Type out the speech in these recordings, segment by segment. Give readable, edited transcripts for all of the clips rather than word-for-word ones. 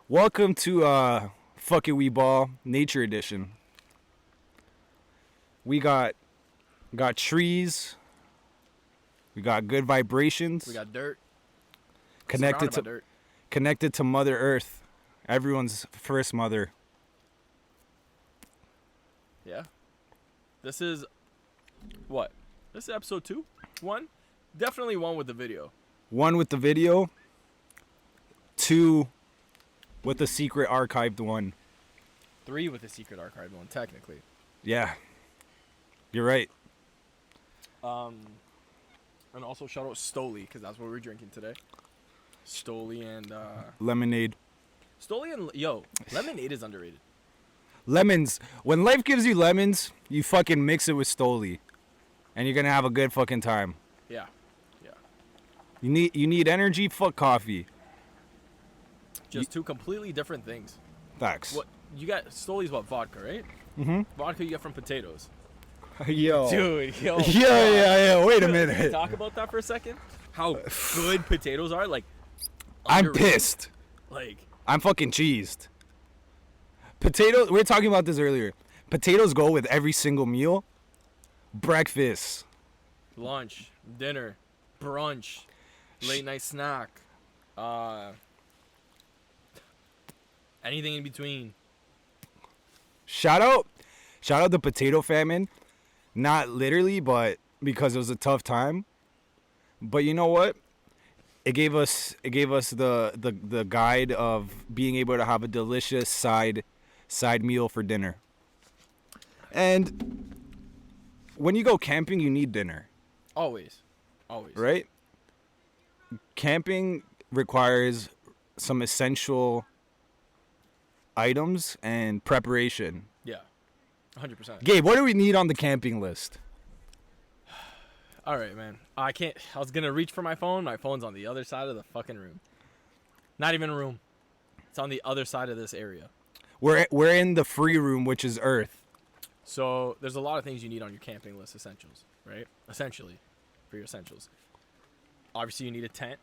Welcome to FIWB Ball Nature Edition. We got trees. We got good vibrations. We got dirt. Connected to Mother Earth, everyone's first mother. Yeah. This is what? This is episode 2? 1? Definitely 1 with the video. 1 with the video. 2 with the secret archived one. 3 with the secret archived one, technically. Yeah. You're right. And also shout out Stoli, because that's what we're drinking today. Stoli and Lemonade. Stoli and lemonade is underrated. Lemons. When life gives you lemons, you fucking mix it with Stoli, and you're gonna have a good fucking time. Yeah. You need energy. Fuck coffee. Just 2 completely different things. Facts. What you got? Stoli's what, vodka, right? Mm-hmm. Vodka you get from potatoes. Yo. Dude, yo. Yeah. Wait a minute. Talk about that for a second. How good potatoes are. Like, I'm underrated. pissed. Like, I'm fucking cheesed. Potatoes. We were talking about this earlier. Potatoes go with every single meal. Breakfast. lunch, dinner, brunch, late night snack, anything in between. Shout out the potato famine. Not literally, but because it was a tough time. But you know what? It gave us the guide of being able to have a delicious side meal for dinner. And when you go camping, you need dinner. Always. Right? Camping requires some essential items and preparation. Yeah, 100%. Gabe, what do we need on the camping list? All right, man. I was gonna reach for my phone. My phone's on the other side of the fucking room. Not even a room. It's on the other side of this area. We're in the free room, which is Earth. So there's a lot of things you need on your camping list, essentials, right? Essentially, for your essentials. Obviously, you need a tent,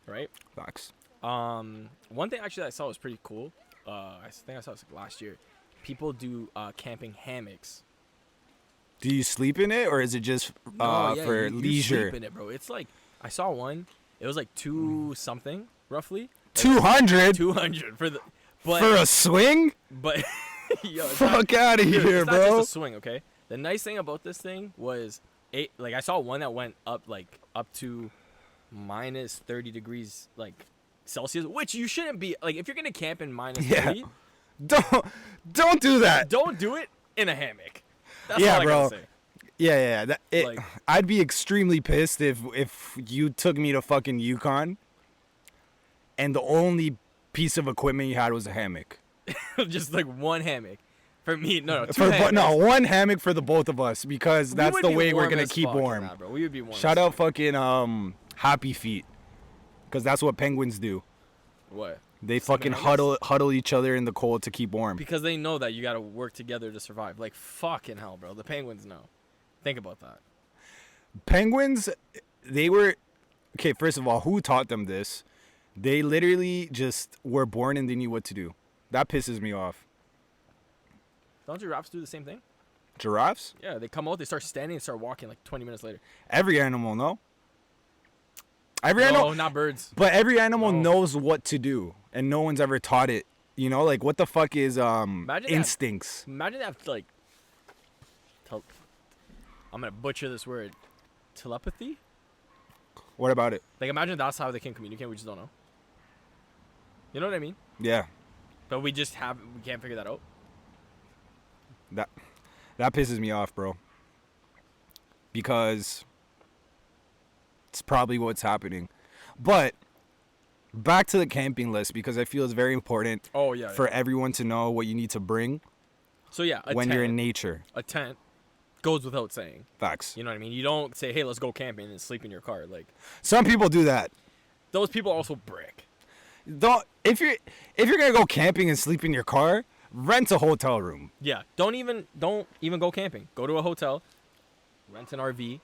right? Facts. One thing actually I saw was pretty cool. I think I saw this last year. People do camping hammocks. Do you sleep in it, or is it just for leisure? You sleep in it, bro. It's like, I saw one. It was like 2 something, roughly. 200? 200 for a swing? But yo, fuck out of here, it's bro. not just a swing, okay? The nice thing about this thing was I saw one that went up to minus 30 degrees Celsius, which you shouldn't be if you're gonna camp in minus 30. Don't do that. Don't do it in a hammock. That's yeah, all I bro. gotta say. Yeah. I'd be extremely pissed if you took me to fucking Yukon and the only piece of equipment you had was a hammock. Just one hammock. For me, no, 2 hammocks. No, 1 hammock for the both of us, because that's the way we're gonna keep warm. Bro. We would be warm. Shout out fucking Happy Feet, because that's what penguins do. What? They fucking huddle each other in the cold to keep warm. Because they know that you gotta work together to survive. Like, fucking hell, bro. The penguins know. Think about that. Penguins, okay, first of all, who taught them this? They literally just were born and they knew what to do. That pisses me off. Don't giraffes do the same thing? Giraffes? Yeah, they come out, they start standing, and start walking 20 minutes later. Every animal, no? No, not birds. But every animal knows what to do, and no one's ever taught it. You know, what the fuck is instincts? Imagine that, I'm gonna butcher this word. Telepathy? What about it? Imagine that's how they can communicate, we just don't know. You know what I mean? Yeah. But we can't figure that out. That pisses me off, bro. Because it's probably what's happening. But back to the camping list, because I feel it's very important for everyone to know what you need to bring. So yeah, when you're in nature. A tent goes without saying. Facts. You know what I mean? You don't say, "Hey, let's go camping," and sleep in your car. Some people do that. Those people also brick. If you're gonna go camping and sleep in your car, rent a hotel room. Yeah, don't even go camping. Go to a hotel, rent an RV,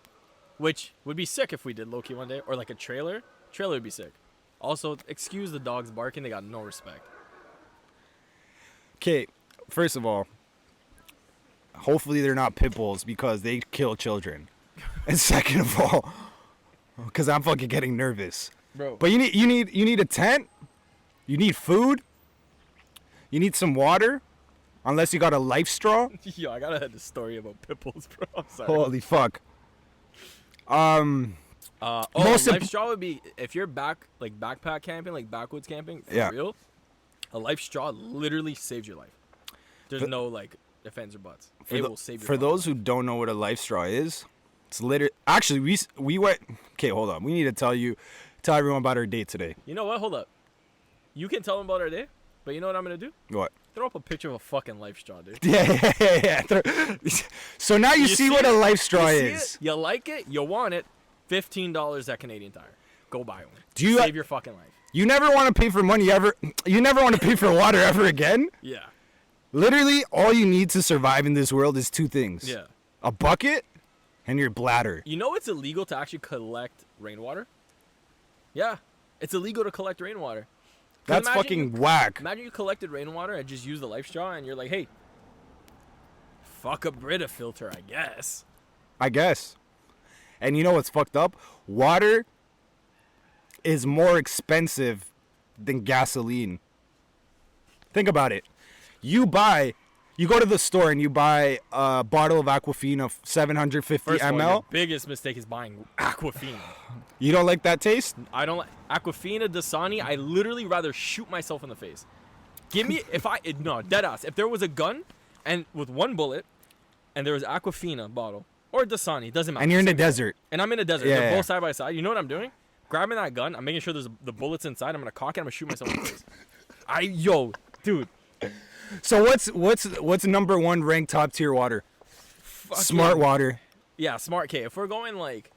which would be sick if we did low-key one day, or a trailer. Trailer would be sick. Also, excuse the dogs barking. They got no respect. Okay, first of all, hopefully they're not pit bulls because they kill children. And second of all, because I'm fucking getting nervous. Bro. But you need a tent. You need food. You need some water. Unless you got a life straw. Yo, I gotta have the story about pit bulls, bro. I'm sorry. Holy fuck. Life straw would be if you're backpack camping, like backwoods camping, for real. A life straw literally saves your life. There's no like ifs, ands, or buts. It will save your life. For those who don't know what a life straw is, it's literally actually we went. Okay, hold on. We need to tell everyone about our date today. You know what? Hold up. You can tell them about our day, but you know what I'm gonna do? What? Throw up a picture of a fucking life straw, dude. Yeah. So now you see what a life straw is. You like it? You want it? $15 at Canadian Tire. Go buy one. Save your fucking life. You never want to pay for money ever. You never want to pay for water ever again. Yeah. Literally, all you need to survive in this world is two things. Yeah. A bucket and your bladder. You know it's illegal to actually collect rainwater? Yeah. It's illegal to collect rainwater. That's fucking whack. Imagine you collected rainwater and just used the life straw and you're like, hey, fuck a Brita filter, I guess. And you know what's fucked up? Water is more expensive than gasoline. Think about it. You go to the store and you buy a bottle of Aquafina 750 First of ml. all, your biggest mistake is buying Aquafina. You don't like that taste? I don't like Aquafina, Dasani. I literally rather shoot myself in the face. Give me dead ass. If there was a gun and with one bullet and there was Aquafina bottle or Dasani, doesn't matter. And you're in the desert. And I'm in a desert. Yeah, They're yeah. both side by side. You know what I'm doing? Grabbing that gun. I'm making sure there's the bullets inside. I'm gonna cock it. I'm gonna shoot myself in the face. Dude. So what's number one ranked top tier water? Smart water. Yeah, smart. Okay, if we're going like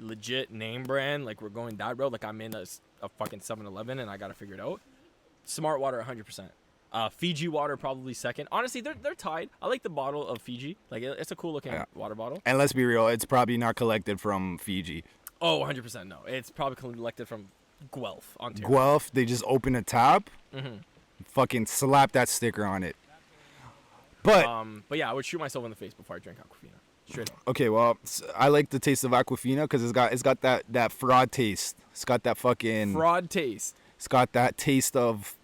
legit name brand, like we're going that road, like I'm in a fucking 7-Eleven and I gotta figure it out. Smart water, 100%. Fiji water probably second. Honestly, they're tied. I like the bottle of Fiji. Like it's a cool looking water bottle. And let's be real, it's probably not collected from Fiji. Oh, 100% no. It's probably collected from Guelph, Ontario. Guelph, they just open a tap, Mm-hmm. fucking slap that sticker on it. But yeah, I would shoot myself in the face before I drank Aquafina. Straight up. okay, well, I like the taste of Aquafina because it's got that fraud taste. It's got that fucking fraud taste. It's got that taste of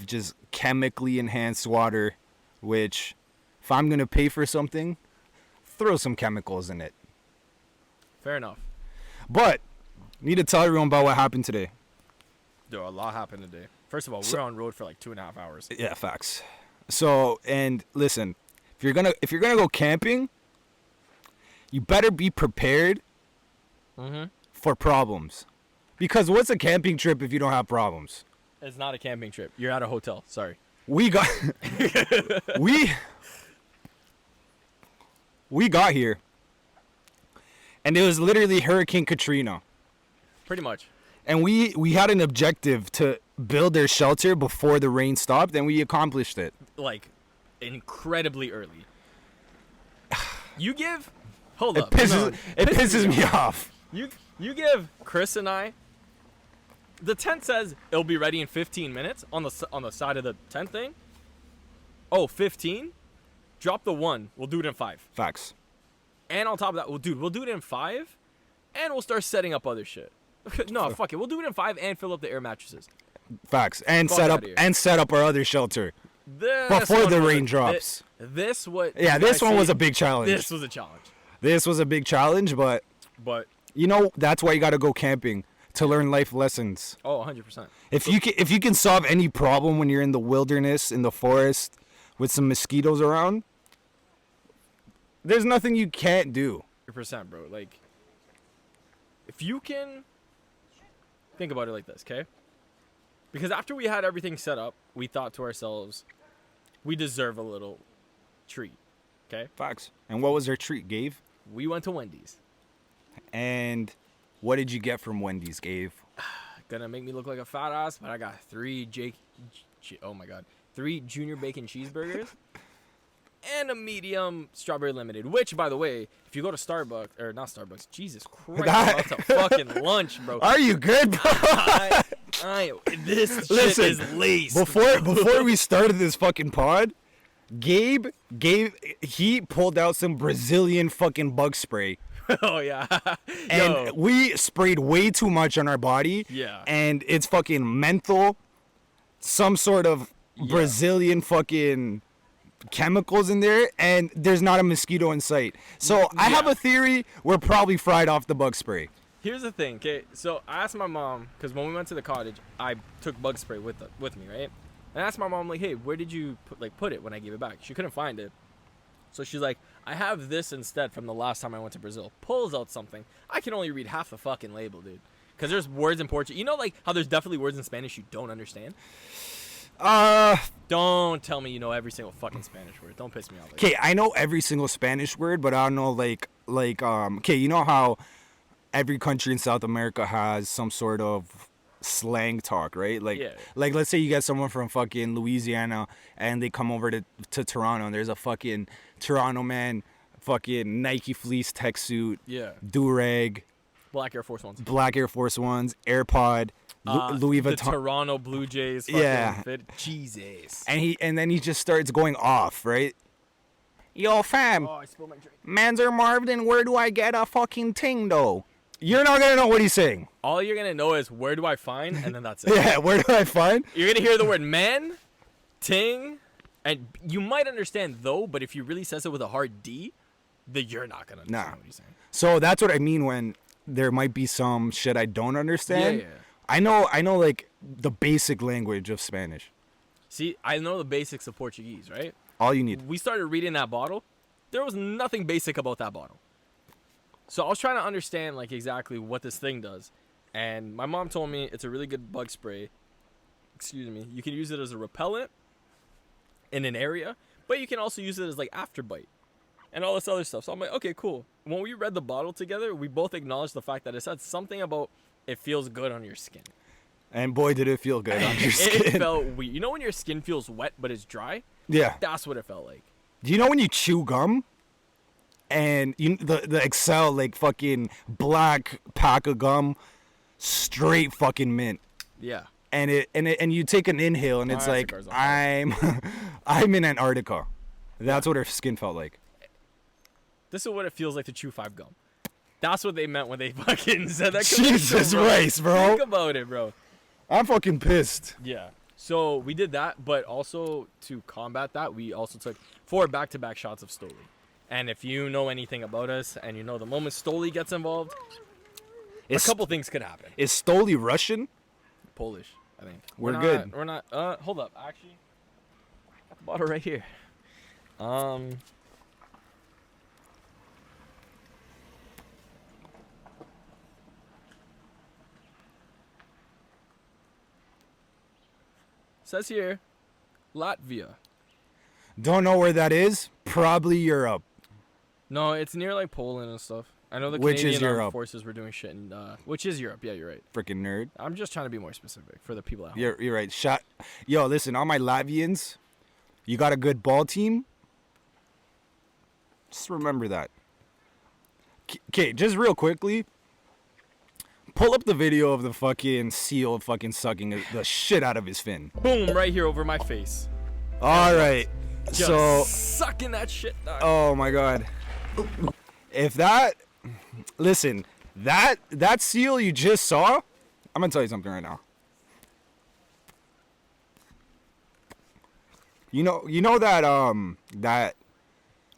just chemically enhanced water, which if I'm gonna pay for something, throw some chemicals in it. Fair enough. But need to tell everyone about what happened today. Dude, a lot happened today. First of all, we were on road for like 2.5 hours. Yeah, facts. So, and listen, if you're gonna go camping, you better be prepared for problems. Because what's a camping trip if you don't have problems? It's not a camping trip. You're at a hotel. Sorry. We got we got here, and it was literally Hurricane Katrina. Pretty much. And we had an objective to build their shelter before the rain stopped, and we accomplished it. Like, incredibly early. Hold It up. pisses me off. You give Chris and I. The tent says it'll be ready in 15 minutes on the side of the tent thing. Oh, 15? Drop the 1. We'll do it in 5. Facts. And on top of that, we'll do it in 5, and we'll start setting up other shit. No, fuck it. We'll do it in 5 and fill up the air mattresses. Facts. And Fuck set up our other shelter before the rain drops. This one was a big challenge. This was a challenge. This was a big challenge, but you know that's why you got to go camping, to learn life lessons. Oh, 100%. If you can solve any problem when you're in the wilderness, in the forest, with some mosquitoes around, there's nothing you can't do. 100%, bro. Like, if you can think about it like this, okay? Because after we had everything set up, we thought to ourselves, we deserve a little treat, okay? Facts. And what was our treat, Gabe? We went to Wendy's. And what did you get from Wendy's, Gabe? Gonna make me look like a fat ass, but I got 3 junior bacon cheeseburgers and a medium strawberry lemonade. Which, by the way, if you go to Starbucks, or not Starbucks, Jesus Christ, that's a fucking lunch, bro. Are you good, bro? This Listen, shit is laced. Before we started this fucking pod, Gabe, he pulled out some Brazilian fucking bug spray. Oh yeah. And Yo. we sprayed way too much on our body. Yeah. And it's fucking menthol, some sort of Brazilian fucking chemicals in there, and there's not a mosquito in sight. So I have a theory we're probably fried off the bug spray. Here's the thing, okay? So I asked my mom, because when we went to the cottage, I took bug spray with me, right? And I asked my mom, like, hey, where did you put it when I gave it back? She couldn't find it. So she's like, I have this instead from the last time I went to Brazil. Pulls out something. I can only read half the fucking label, dude. Because there's words in Portuguese. You know, like, how there's definitely words in Spanish you don't understand? Don't tell me you know every single fucking Spanish word. Don't piss me off. Okay, I know every single Spanish word, but I don't know, okay, you know how every country in South America has some sort of slang talk, right? Like, let's say you get someone from fucking Louisiana and they come over to Toronto, and there's a fucking Toronto man, fucking Nike fleece tech suit, do-rag, Black Air Force Ones, AirPod, Louis Vuitton, the Toronto Blue Jays, fucking fit. Jesus. And then he just starts going off, right? Yo, fam, I spilled my drink. Manzer Marvin, where do I get a fucking ting though? You're not gonna know what he's saying. All you're gonna know is where do I find, and then that's it. Yeah, where do I find? You're gonna hear the word man, ting, and you might understand though, but if you really says it with a hard D, then you're not gonna understand what he's saying. So that's what I mean when there might be some shit I don't understand. Yeah. I know like the basic language of Spanish. See, I know the basics of Portuguese, right? All you need. We started reading that bottle. There was nothing basic about that bottle. So I was trying to understand like exactly what this thing does. And my mom told me it's a really good bug spray. Excuse me. You can use it as a repellent in an area, but you can also use it as like afterbite and all this other stuff. So I'm like, okay, cool. When we read the bottle together, we both acknowledged the fact that it said something about it feels good on your skin. And boy, did it feel good on your skin. It felt weird. You know when your skin feels wet but it's dry? Yeah. That's what it felt like. Do you know when you chew gum? And the Excel like fucking black pack of gum, straight fucking mint. Yeah. And you take an inhale and it's like I'm in Antarctica. That's what her skin felt like. This is what it feels like to chew 5 gum. That's what they meant when they fucking said that. Jesus Christ, bro. Think about it, bro. I'm fucking pissed. Yeah. So we did that, but also to combat that, we also took 4 back-to-back shots of Stoli. And if you know anything about us, and you know the moment Stoli gets involved, a couple things could happen. Is Stoli Russian? Polish, I think. We're good. We're not. Hold up. Actually, got the bottle right here. Says here, Latvia. Don't know where that is. Probably Europe. No, it's near like Poland and stuff. I know the Which is Canadian Armed Europe. Forces were doing shit in, which is Europe. Yeah, you're right. Freaking nerd. I'm just trying to be more specific for the people at home. You're right. Yo, listen, all my Latvians, you got a good ball team. Just remember that. Okay, just real quickly. Pull up the video of the fucking seal fucking sucking the shit out of his fin. Boom, right here over my face. All right. Just so sucking that shit, dog. Oh my god. If that seal you just saw, I'm gonna tell you something right now. You know that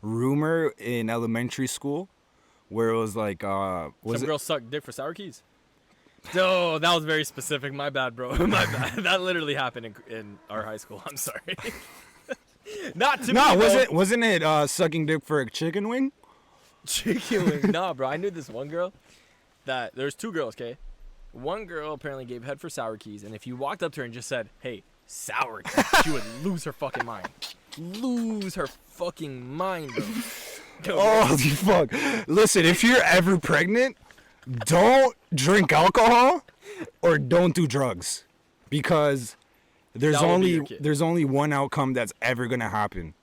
rumor in elementary school where it was like Some girl sucked dick for sour keys. Oh, that was very specific. My bad, bro. My bad. That literally happened in our high school. I'm sorry. Not to me. No, wasn't it sucking dick for a chicken wing? Chicken wing. Nah, bro. I knew this one girl that there's 2 girls, okay? One girl apparently gave head for sour keys, and if you walked up to her and just said, "Hey, sour keys," she would lose her fucking mind. Lose her fucking mind, bro. Oh, fuck. Listen, if you're ever pregnant, don't drink alcohol or don't do drugs, because there's only one outcome that's ever going to happen,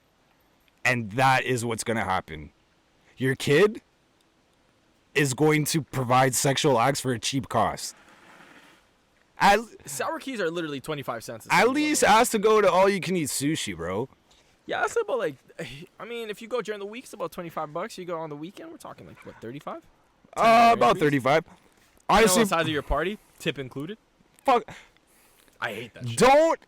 and that is what's going to happen. Your kid is going to provide sexual acts for a cheap cost. Sour keys are literally 25 cents. At least ask to go to all you can eat sushi, bro. Yeah, that's about like. I mean, if you go during the week, it's about $25. You go on the weekend, we're talking like what, 35? About 35. Honestly, the size of your party, tip included. fuck. I hate that shit. Don't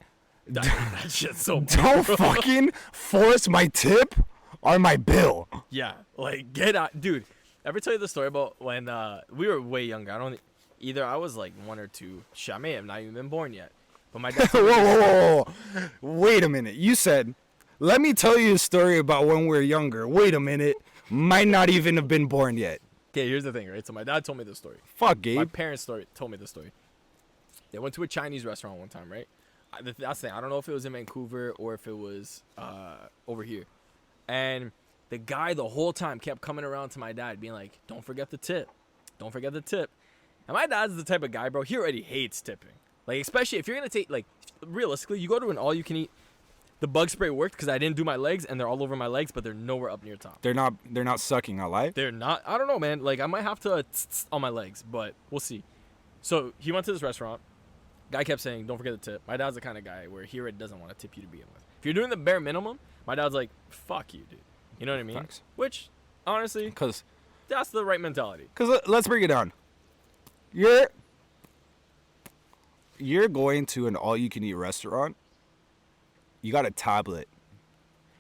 I hate that shit so much. don't bro. fucking force my tip on my bill. Yeah, like get out, dude. Ever tell you the story about when we were way younger? I don't. Either I was like 1 or 2. Shit, I may have not even been born yet. But my dad. Whoa. Wait a minute. You said, let me tell you a story about when we were younger. Wait a minute. Might not even have been born yet. Okay, here's the thing, right? So my dad told me this story. Fuck, Gabe. My parents told me this story. They went to a Chinese restaurant one time, right? That's the thing. I don't know if it was in Vancouver or if it was over here. And the guy the whole time kept coming around to my dad being like, don't forget the tip. Don't forget the tip. And my dad's the type of guy, bro, he already hates tipping. Like, especially if you're going to take, like, realistically, you go to an all-you-can-eat. The bug spray worked because I didn't do my legs, and they're all over my legs, but they're nowhere up near top. They're not sucking, I lie. They're not. I don't know, man. Like, I might have to on my legs, but we'll see. So he went to this restaurant. Guy kept saying, don't forget the tip. My dad's the kind of guy where he already doesn't want to tip you to begin with. If you're doing the bare minimum, my dad's like, fuck you, dude. You know what I mean? Thanks. Which, honestly, Because that's the right mentality. let's break it down. You're going to an all-you-can-eat restaurant. You got a tablet.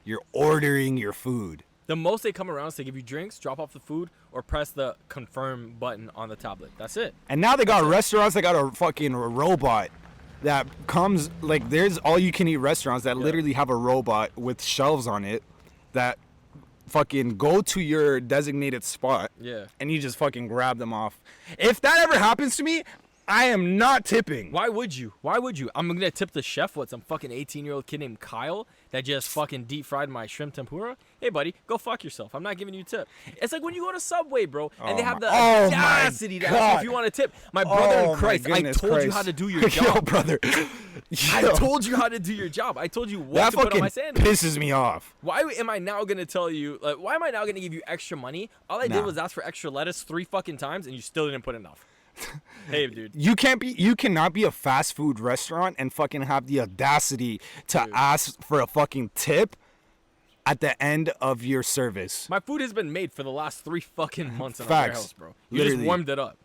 You're ordering your food. The most they come around is to give you drinks, drop off the food, or press the confirm button on the tablet. That's it. And now they got restaurants that got a fucking robot that comes, like, there's all-you-can-eat restaurants that literally have a robot with shelves on it that fucking go to your designated spot. Yeah. And you just fucking grab them off. If that ever happens to me, I am not tipping. Why would you? Why would you? I'm gonna tip the chef, some fucking 18-year-old kid named Kyle that just fucking deep fried my shrimp tempura. Hey, buddy, go fuck yourself. I'm not giving you a tip. It's like when you go to Subway, bro, and they have the audacity to ask you if you want a tip. My brother in Christ, I told you how to do your job. Yo, brother. I told you how to do your job. I told you what to put on my sandwich. Pisses me off. Why am I now gonna tell you? Like, why am I now gonna give you extra money? All I did was ask for extra lettuce 3 fucking times, and you still didn't put enough. Hey, dude. You cannot be a fast food restaurant and fucking have the audacity to ask for a fucking tip at the end of your service. My food has been made for the last 3 fucking months in our Facts. warehouse, bro. You Literally. just warmed it up.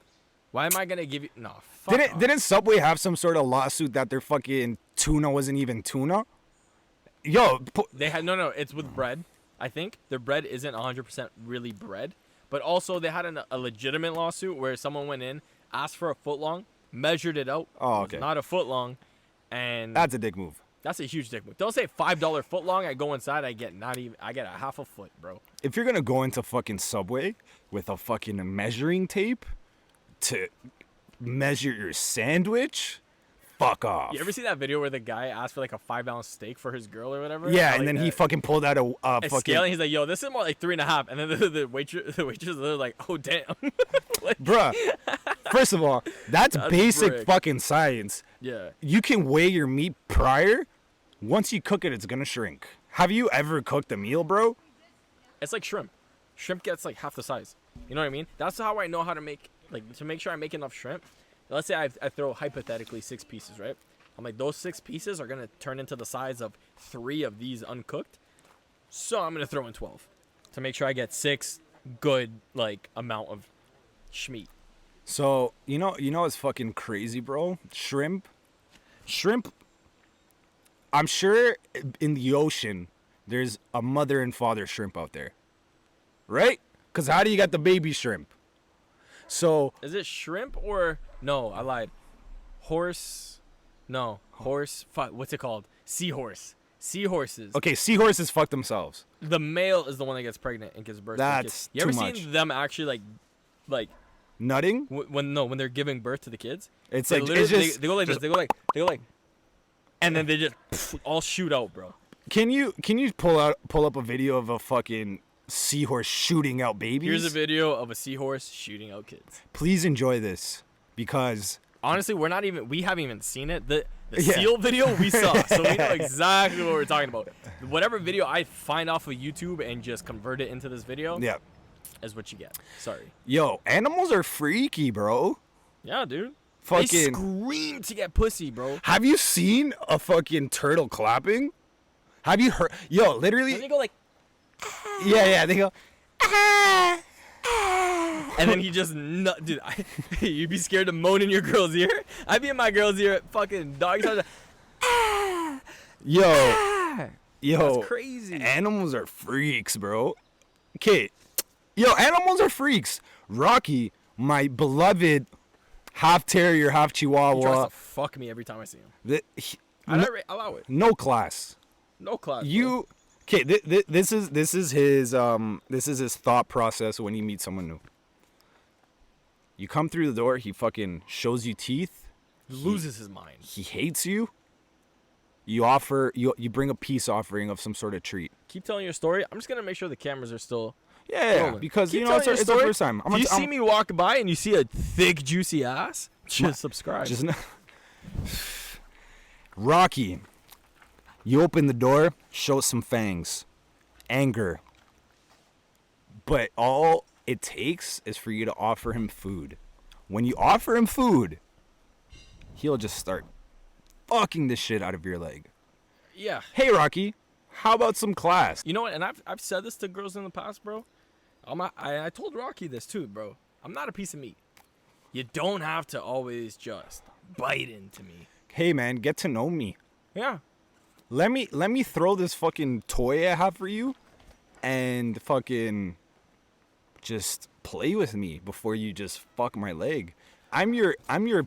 Why am I gonna give you? No, fuck off. Didn't Subway have some sort of lawsuit that their fucking tuna wasn't even tuna? Yo, They had no. It's with bread. I think their bread isn't 100% really bread, but also they had a legitimate lawsuit where someone went in, asked for a foot long, measured it out. Oh, It was okay. not a foot long, and that's a dick move. that's a huge dick move. Don't say $5 foot long. I go inside, I get a half a foot, bro. If you're gonna go into fucking Subway with a fucking measuring tape to measure your sandwich, fuck off. You ever see that video where the guy asked for like a 5-ounce steak for his girl or whatever? Yeah, Like and then he that- fucking pulled out a a fucking. scale, and he's like, "Yo, this is more like 3.5." And then the waitress, they're like, "Oh damn." Like, Bruh, first of all, that's basic brick. fucking science. yeah. You can weigh your meat prior. Once you cook it, it's gonna shrink. Have you ever cooked a meal, bro? It's like shrimp. Shrimp gets like half the size. You know what I mean? That's how I know how to make sure I make enough shrimp. Let's say I throw hypothetically 6 pieces, right? I'm like, those 6 pieces are gonna turn into the size of 3 of these uncooked. So I'm gonna throw in 12 to make sure I get 6 good like amount of schmeat. So you know what's fucking crazy, bro? Shrimp. I'm sure in the ocean there's a mother and father shrimp out there, right? Cause how do you got the baby shrimp? So Is it shrimp or no? I lied. Horse. No, horse. Fuck. What's it called? Seahorse. Seahorses. okay, seahorses fuck themselves. The male is the one that gets pregnant and gives birth. to the That's kids. You ever too seen much. them actually like Nutting? when they're giving birth to the kids? It's They like literally- it's just. they go like this. They go like, and then they just all shoot out, bro. Can you pull up a video of a fucking seahorse shooting out babies? Here's a video of a seahorse shooting out kids. Please enjoy this because Honestly, we haven't even seen it. The Yeah. seal video we saw, so we know exactly what we're talking about. Whatever video I find off of YouTube and just convert it into this video yeah. is what you get. Sorry. Yo, animals are freaky, bro. Yeah, dude. They Fucking. scream to get pussy, bro. Have you seen a fucking turtle clapping? Have you heard? Yo, literally. And they go like, Yeah, they go. and then he just dude. You'd be scared to moan in your girl's ear. I'd be in my girl's ear at fucking dog style. Yo, That's crazy. Animals are freaks, bro. Okay, yo, animals are freaks. Rocky, my beloved half terrier, half He tries chihuahua. to fuck me every time I see him. No, Allow it. no class. No class. You okay? This is his thought process when he meets someone new. You come through the door, he fucking shows you teeth. Loses his mind. He hates you. You bring a peace offering of some sort of treat. Keep telling your story. I'm just gonna make sure the cameras are still. Yeah, rolling. because Keep you know telling it's your our story. first time. If you see me walk by and you see a thick, juicy ass, just subscribe. Just Rocky, you open the door, show some fangs, anger. But all it takes is for you to offer him food. When you offer him food, he'll just start fucking the shit out of your leg. Yeah. Hey, Rocky, how about some class? You know what? And I've said this to girls in the past, bro. I told Rocky this too, bro. I'm not a piece of meat. You don't have to always just bite into me. Hey, man, get to know me. Yeah. Let me throw this fucking toy I have for you and fucking just play with me before you just fuck my leg. I'm your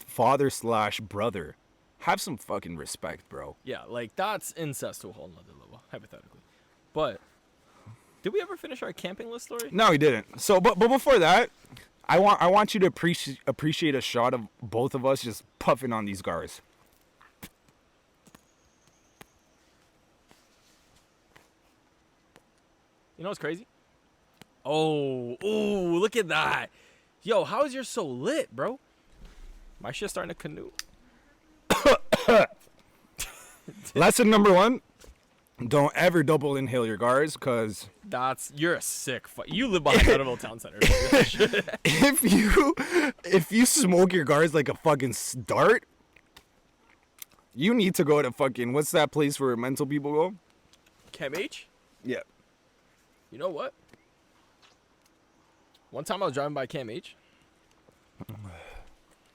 father / brother. Have some fucking respect, bro. Yeah, like that's incest to a whole nother level, hypothetically. But did we ever finish our camping list story? No, he didn't. So, but before that, I want you to appreciate a shot of both of us just puffing on these cigars. You know what's crazy? Oh, ooh, look at that. Yo, how is yours so lit, bro? My shit's starting to canoe. Lesson number 1: don't ever double inhale your cigars, because You're a sick you live behind Meadowville Town Center. if you smoke your cigars like a fucking dart, you need to go to fucking, what's that place where mental people go? Chem H? Yeah. You know what? One time I was driving by Cam H.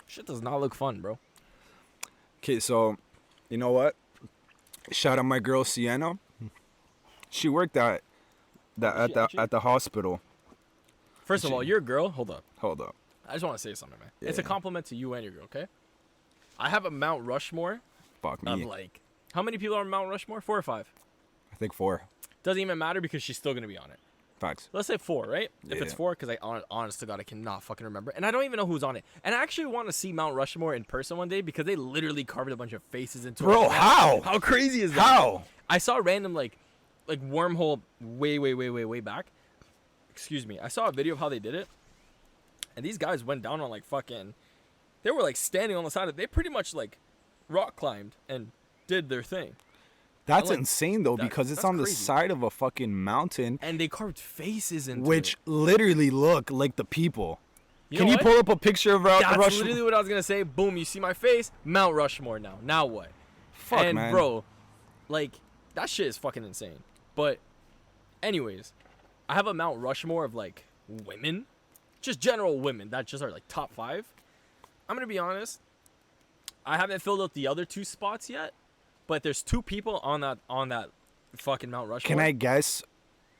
Shit does not look fun, bro. Okay, so you know what? Shout out my girl Sienna. She worked at the hospital. First of all, you're a girl. Hold up. Hold up. I just want to say something, man. It's a Yeah. compliment to you and your girl, okay? I have a Mount Rushmore Fuck of me. like, how many people are on Mount Rushmore? 4 or 5? I think 4. Doesn't even matter because she's still gonna be on it. Facts. Let's say 4, right? If Yeah. it's 4, because honest to God, I cannot fucking remember, and I don't even know who's on it. And I actually want to see Mount Rushmore in person one day because they literally carved a bunch of faces into it. Bro, how? How crazy is that? How? I saw a random like wormhole way back. Excuse me. I saw a video of how they did it, and these guys went down on like fucking. They were like standing on the side of. They pretty much like rock climbed and did their thing. That's like, insane though, because it's that's on the crazy. side of a fucking mountain, And they carved faces into which it. literally look like the people. You Can know you what? pull up a picture of That's Rush? literally what I was gonna say. Boom! You see my face? Mount Rushmore now. Now what? Fuck, and man. bro, like that shit is fucking insane. But, anyways, I have a Mount Rushmore of like women, just general women that just are like top 5. I'm gonna be honest. I haven't filled out the other 2 spots yet, but there's 2 people on that fucking Mount Rushmore. Can I guess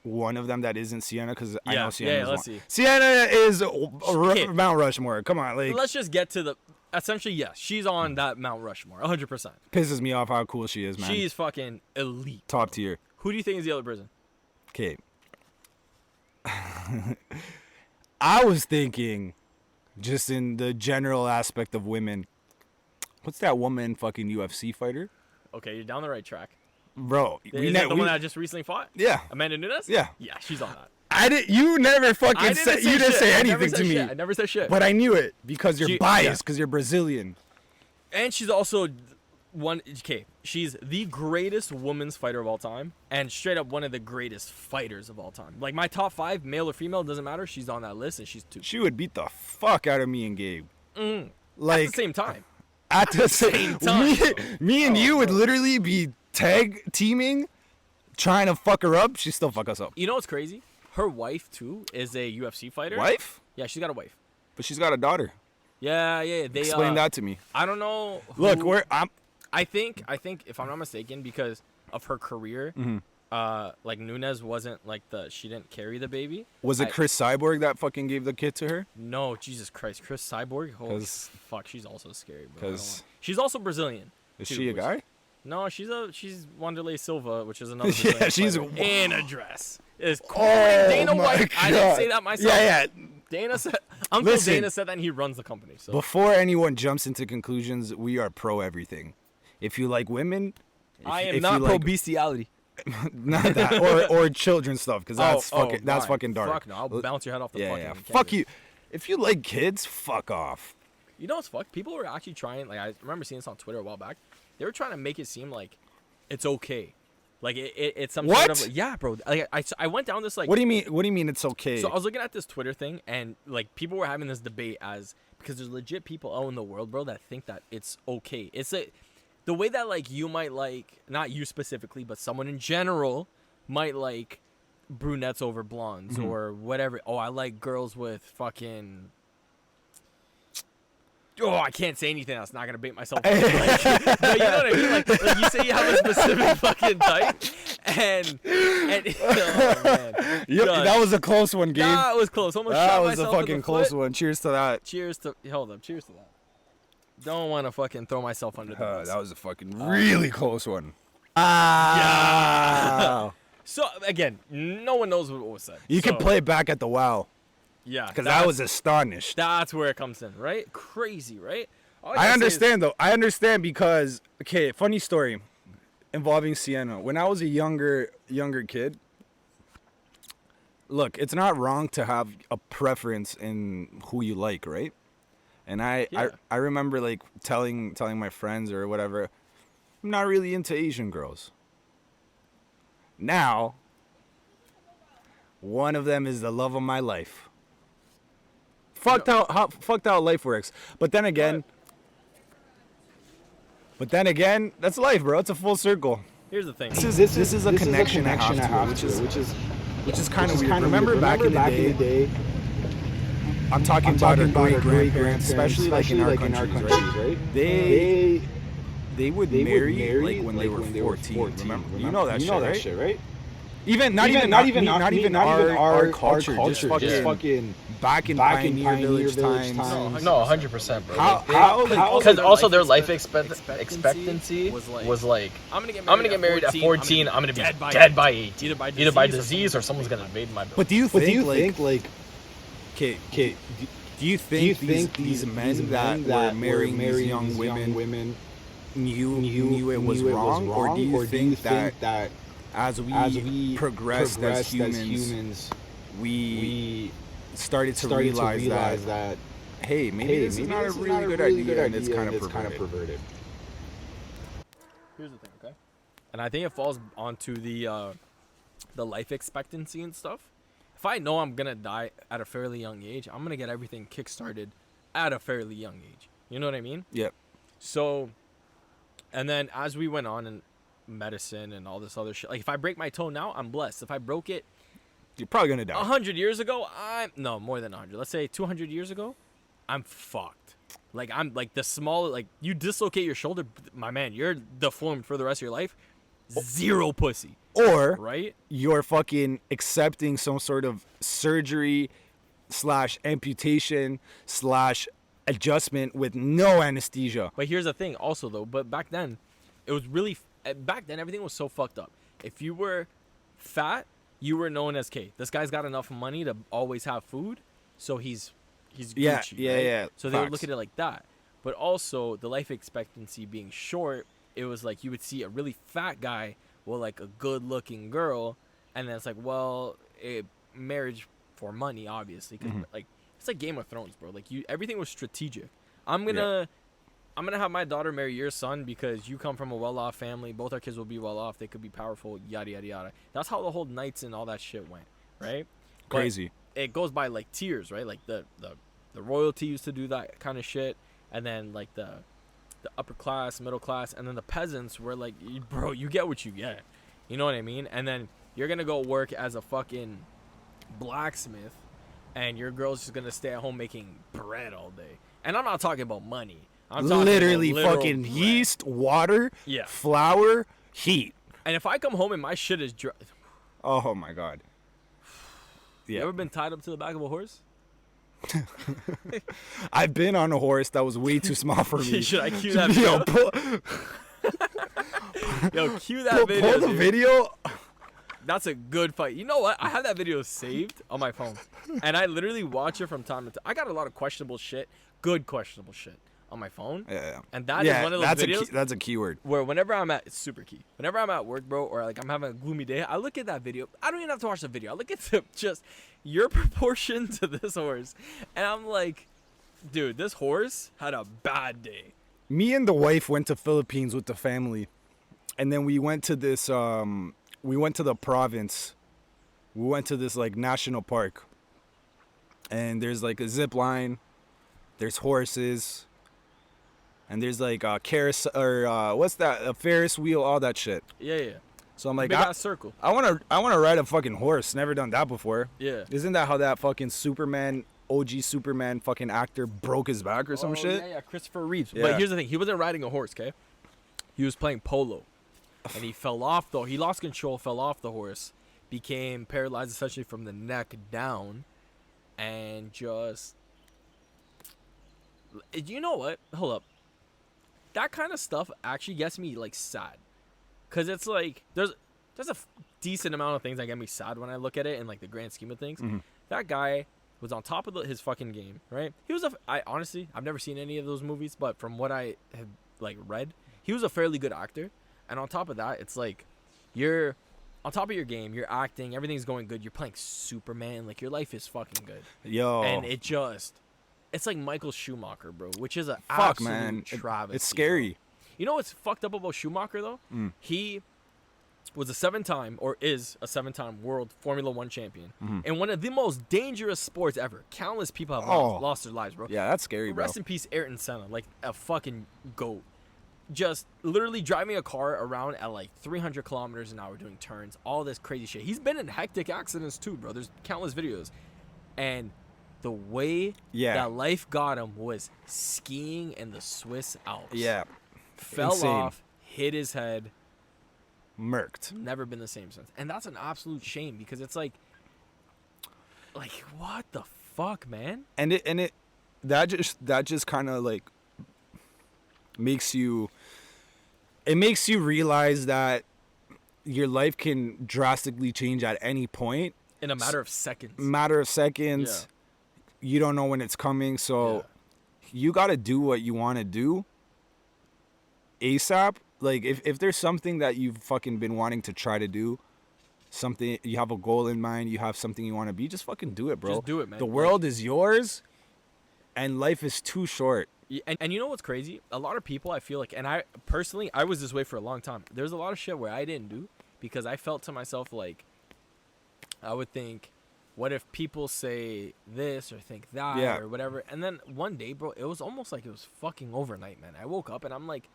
one of them that isn't Sienna? Because I know Sienna is let's one. see. Sienna is Okay. Mount Rushmore. Come on, like, Let's just get to the. Essentially, yes, she's on that Mount Rushmore, 100%. pisses me off how cool she is, man. She's fucking elite. Top tier. Who do you think is the other person? Okay. I was thinking, just in the general aspect of women, what's that woman fucking UFC fighter? Okay, you're down the right track. Bro, Is that the one that just recently fought? yeah. Amanda Nunes? Yeah. Yeah, she's on that. You never fucking I said, didn't you didn't shit. say I never anything said to me. shit. I never said shit. But I knew it because you're She- biased, because you're Brazilian. And she's also she's the greatest women's fighter of all time, and straight up one of the greatest fighters of all time. Like my top 5, male or female, doesn't matter. She's on that list, and she's 2. She would beat the fuck out of me and Gabe. Like At the same time. at the same time. me and you would literally be tag teaming, trying to fuck her up. She still fuck us up. You know what's crazy? Her wife too is a UFC fighter. Wife? Yeah, she's got a wife. But she's got a daughter. Yeah. They Explain that to me. I don't know. Look, I think if I'm not mistaken, because of her career, like Nunes wasn't like she didn't carry the baby. Was it Chris Cyborg that fucking gave the kid to her? No, Jesus Christ, Chris Cyborg. Holy fuck, she's also scary, bro. She's also Brazilian. Is she a guy? No, she's Wanderlei Silva, which is another. Yeah, she's in a dress. Is Dana White. I didn't say that myself. Yeah. Dana said. Uncle Dana said that, and he runs the company. So before anyone jumps into conclusions, we are pro everything. If you like women, I am not pro bestiality. Not that, or children's stuff, because that's fucking dark. Fuck no, I'll bounce your head off the fucking. Yeah. Fuck you. If you like kids, fuck off. You know what's fucked? People were actually trying. Like I remember seeing this on Twitter a while back. They were trying to make it seem like it's okay. Like it's some what? sort of yeah, bro. Like I went down this like. What do you mean? What do you mean it's okay? So I was looking at this Twitter thing, and like people were having this debate because there's legit people out in the world, bro, that think that it's okay. It's the way that like you might like, not you specifically, but someone in general might like brunettes over blondes or whatever. Oh, I like girls with fucking. Oh, I can't say anything else. Not gonna bait myself. Like, but you know what I mean? Like you say you have a specific fucking type, and oh man, yep, that was a close one, Gabe. That was close. Almost that shot was myself a fucking in the close foot. one. Cheers to that. Cheers to Cheers to that. Don't want to fucking throw myself under the bus. That was a fucking really close one. Yeah. So again, no one knows what was said. You can play it back at the WoW. Yeah, because I was astonished. That's where it comes in, right? Crazy, right? I understand though. I understand because funny story involving Sienna. When I was a younger kid, look, it's not wrong to have a preference in who you like, right? And I remember like telling my friends or whatever, I'm not really into Asian girls. Now, one of them is the love of my life. Fucked out life works. But then again, that's life, bro. It's a full circle. Here's the thing. This is a connection I have to it, which is kind of weird. Remember back in the day, I'm talking about our great grandparents, especially like in our countries, right? They would marry like when they were 14. Remember? You know that shit, right? Even not even our culture, just fucking back in Pioneer Village times. No, 100%, bro. Because also their life expectancy was like, I'm gonna get married at 14. I'm gonna be dead by 18, either by disease or someone's gonna invade my building. But do you think like, do you think these men that were marrying these young women knew it was wrong, or do you think that as we progressed as humans, we started to realize that hey, maybe this is not a really good idea, and it's kind of perverted. Here's the thing, okay? And I think it falls onto the life expectancy and stuff. If I know I'm gonna die at a fairly young age, I'm gonna get everything kickstarted at a fairly young age. You know what I mean? Yep. So, and then as we went on in medicine and all this other shit, like if I break my toe now, I'm blessed. If I broke it, you're probably gonna die. 100 years ago, more than 100. Let's say 200 years ago, I'm fucked. Like I'm like the small, like you dislocate your shoulder, my man, you're deformed for the rest of your life. Zero pussy. Or right? You're fucking accepting some sort of surgery / amputation / adjustment with no anesthesia. But here's the thing also though, but back then it was really everything was so fucked up. If you were fat, you were known as this guy's got enough money to always have food, so he's Gucci, yeah. So they would look at it like that. But also the life expectancy being short, it was like you would see a really fat guy with like a good looking girl, and then it's like, well, marriage for money, obviously, because like it's like Game of Thrones, bro. Like everything was strategic. I'm gonna have my daughter marry your son because you come from a well-off family. Both our kids will be well-off. They could be powerful. Yada yada yada. That's how the whole knights and all that shit went, right? Crazy. But it goes by like tiers, right? Like the royalty used to do that kind of shit, and then like the upper class, middle class, and then the peasants were like, bro, you get what you get. You know what I mean? And then you're going to go work as a fucking blacksmith, and your girl's just going to stay at home making bread all day. And I'm not talking about money. I'm talking literally about fucking bread. yeast, water, Yeah. flour, heat. And if I come home and my shit is dry. Oh my god. You Yeah. ever been tied up to the back of a horse? I've been on a horse that was way too small for me. Should I cue that video? Yo, cue that video. Pull the dude. video. That's a good fight. You know what? I have that video saved on my phone, and I literally watch it from time to time. I got a lot of questionable shit, good questionable shit on my phone. Yeah. And that is one of those videos That's a keyword. where whenever I'm at, it's super key. Whenever I'm at work, bro, or like I'm having a gloomy day, I look at that video. I don't even have to watch the video. I look at just your proportion to this horse, and I'm like, dude, this horse had a bad day. Me and the wife went to Philippines with the family, and then we went to this. We went to the province. We went to this like national park, and there's like a zip line. There's horses. And there's like a carousel, or what's that? A Ferris wheel, all that shit. Yeah. So I'm like, Big ass circle. I wanna ride a fucking horse. Never done that before. Yeah. Isn't that how that fucking Superman, OG Superman fucking actor broke his back or some shit? Yeah, Christopher Reeves. Yeah. But here's the thing: he wasn't riding a horse, okay? He was playing polo, and he fell off though. He lost control, fell off the horse, became paralyzed essentially from the neck down, and just. You know what? Hold up. That kind of stuff actually gets me like sad, cause it's like there's a decent amount of things that get me sad when I look at it in like the grand scheme of things. Mm-hmm. That guy was on top of his fucking game, right? He was I honestly I've never seen any of those movies, but from what I have like read, he was a fairly good actor. And on top of that, it's like you're on top of your game, you're acting, everything's going good. You're playing Superman, like your life is fucking good. Yo. And it's like Michael Schumacher, bro, which is a Fuck, absolute man. travesty. It's scary. Bro. You know what's fucked up about Schumacher though? He was a 7-time world Formula 1 champion in one of the most dangerous sports ever. Countless people have lost their lives, bro. Yeah, that's scary, bro. Rest in peace, Ayrton Senna, like a fucking goat. Just literally driving a car around at like 300 kilometers an hour doing turns, all this crazy shit. He's been in hectic accidents too, bro. There's countless videos. And the way that life got him was skiing in the Swiss Alps. Yeah. Fell Insane. off, hit his head. Murked. Never been the same since. And that's an absolute shame because it's like what the fuck, man? And that just kind of like makes you realize that your life can drastically change at any point In a matter of seconds. Yeah. You don't know when it's coming, so you got to do what you want to do ASAP. Like if there's something that you've fucking been wanting to try to do, something you have a goal in mind, you have something you want to be, just fucking do it, bro. Just do it, man. The world is yours and life is too short. And you know what's crazy? A lot of people, I feel like, and I personally, I was this way for a long time. There's a lot of shit where I didn't do because I felt to myself like, I would think, what if people say this or think that or whatever? And then one day, bro, it was almost like it was fucking overnight, man. I woke up and I'm like,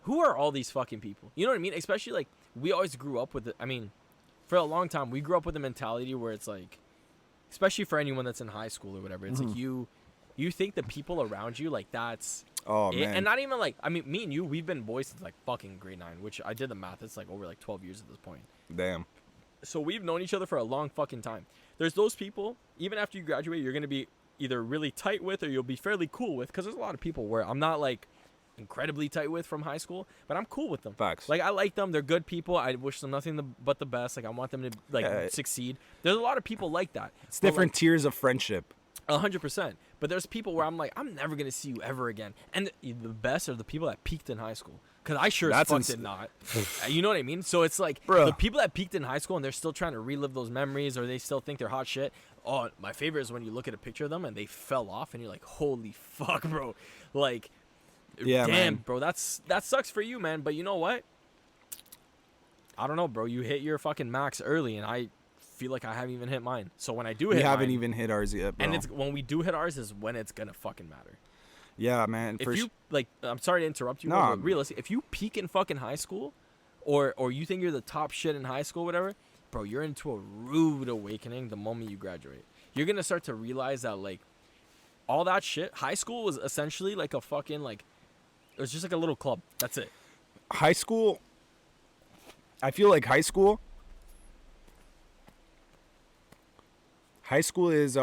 who are all these fucking people? You know what I mean? Especially like we always grew up with it. I mean, for a long time, we grew up with a mentality where it's like, especially for anyone that's in high school or whatever, it's like you think the people around you, like that's Oh, it. man. And not even like, I mean, me and you, we've been boys since like fucking grade 9, which I did the math. It's like over like 12 years at this point. Damn. So we've known each other for a long fucking time. There's those people, even after you graduate, you're going to be either really tight with or you'll be fairly cool with. Because there's a lot of people where I'm not like incredibly tight with from high school, but I'm cool with them. Facts. Like I like them. They're good people. I wish them nothing but the best. Like I want them to like succeed. There's a lot of people like that. It's different tiers of friendship. 100%. But there's people where I'm like, I'm never going to see you ever again. And the best are the people that peaked in high school. Because I sure as fuck did not. You know what I mean? So it's like, the people that peaked in high school and they're still trying to relive those memories or they still think they're hot shit. Oh, my favorite is when you look at a picture of them and they fell off and you're like, holy fuck, bro. Like, damn, man. bro, that sucks for you, man. But you know what? I don't know, bro. You hit your fucking max early and I feel like I haven't even hit mine. So when I do hit We haven't mine, even hit ours yet, bro. and it's when we do hit ours is when it's gonna fucking matter. Yeah, man. If you like, I'm sorry to interrupt you, but realistically, if you peak in fucking high school, or you think you're the top shit in high school, whatever, bro, you're into a rude awakening the moment you graduate. You're gonna start to realize that like all that shit. High school was essentially like a fucking like, it was just like a little club. That's it. High school. I feel like high school is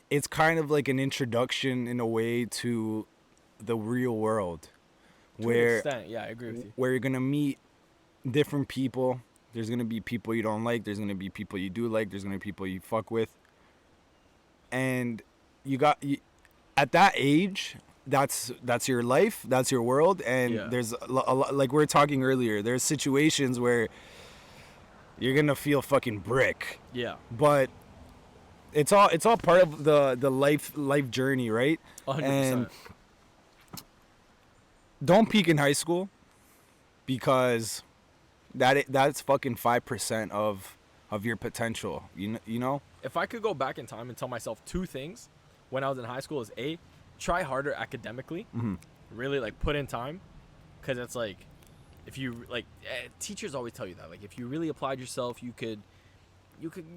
it's kind of like an introduction in a way to the real world, where an extent, yeah, I agree with you. Where you're gonna meet different people. There's gonna be people you don't like. There's gonna be people you do like. There's gonna be people you fuck with. And at that age, that's your life. That's your world. And there's a lot, like we were talking earlier. There's situations where you're gonna feel fucking brick. Yeah. But it's all part of the life journey, right? 100%. And don't peak in high school, because that's fucking 5% of your potential. You know. If I could go back in time and tell myself 2 things when I was in high school, is A, try harder academically, really like put in time, because it's like if you like teachers always tell you that like if you really applied yourself, you could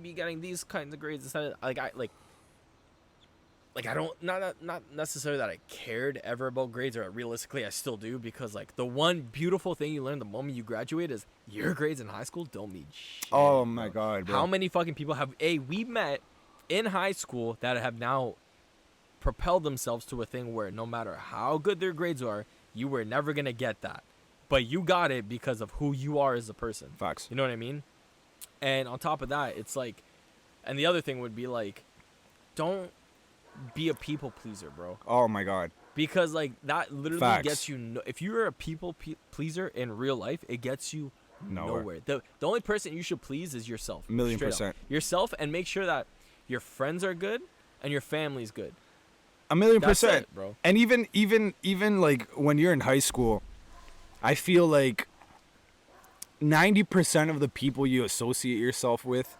be getting these kinds of grades instead of I don't not necessarily that I cared ever about grades, or realistically I still do, because like the one beautiful thing you learn the moment you graduate is your grades in high school don't mean shit. Oh my god, bro. How many fucking people have we met in high school that have now propelled themselves to a thing where no matter how good their grades are, you were never gonna get that, but you got it because of who you are as a person. Facts. You know what I mean? And on top of that, it's like, and the other thing would be like, don't be a people pleaser, bro. Oh my god. Because like that literally Facts. gets you. If you're a people pleaser in real life, it gets you nowhere. The only person you should please is yourself. 1,000,000%. Yourself, and make sure that your friends are good and your family's good. 1,000,000%, That's it, bro. And even like when you're in high school, I feel like 90% of the people you associate yourself with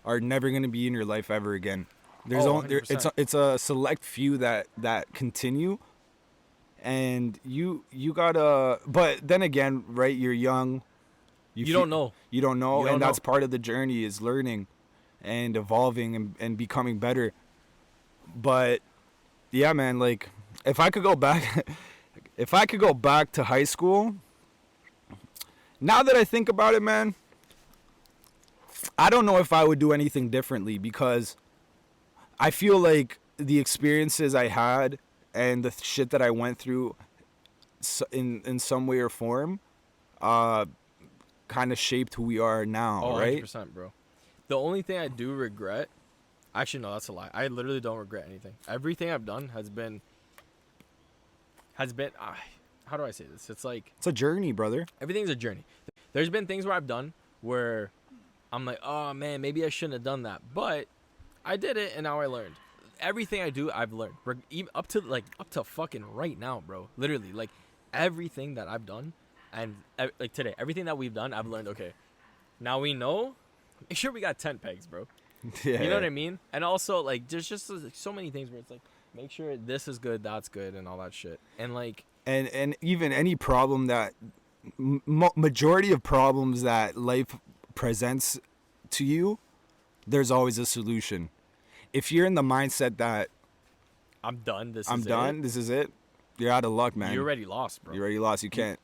are never going to be in your life ever again. There's it's a select few that continue, and you gotta. But then again, right? You're young. You don't know. You don't know, and that's part of the journey, is learning and evolving and becoming better. But yeah, man, like if I could go back to high school, now that I think about it, man, I don't know if I would do anything differently, because I feel like the experiences I had and the shit that I went through in some way or form kind of shaped who we are now, right? 100%, bro. The only thing I do regret, actually no, that's a lie. I literally don't regret anything. Everything I've done has been how do I say this? It's like, it's a journey, brother. Everything's a journey. There's been things where I've done where I'm like, oh man, maybe I shouldn't have done that, but I did it, and now I learned. Everything I do, I've learned. Even up to fucking right now, bro. Literally, like everything that I've done, and like today, everything that we've done, I've learned. Okay, now we know. Make sure we got tent pegs, bro. Yeah. You know what I mean? And also, like, there's just so many things where it's like, make sure this is good, that's good, and all that shit. And like, and even any problem that majority of problems that life presents to you, there's always a solution. If you're in the mindset that I'm done, this is it, you're out of luck, man. You're already lost, bro. You're already lost. You can't.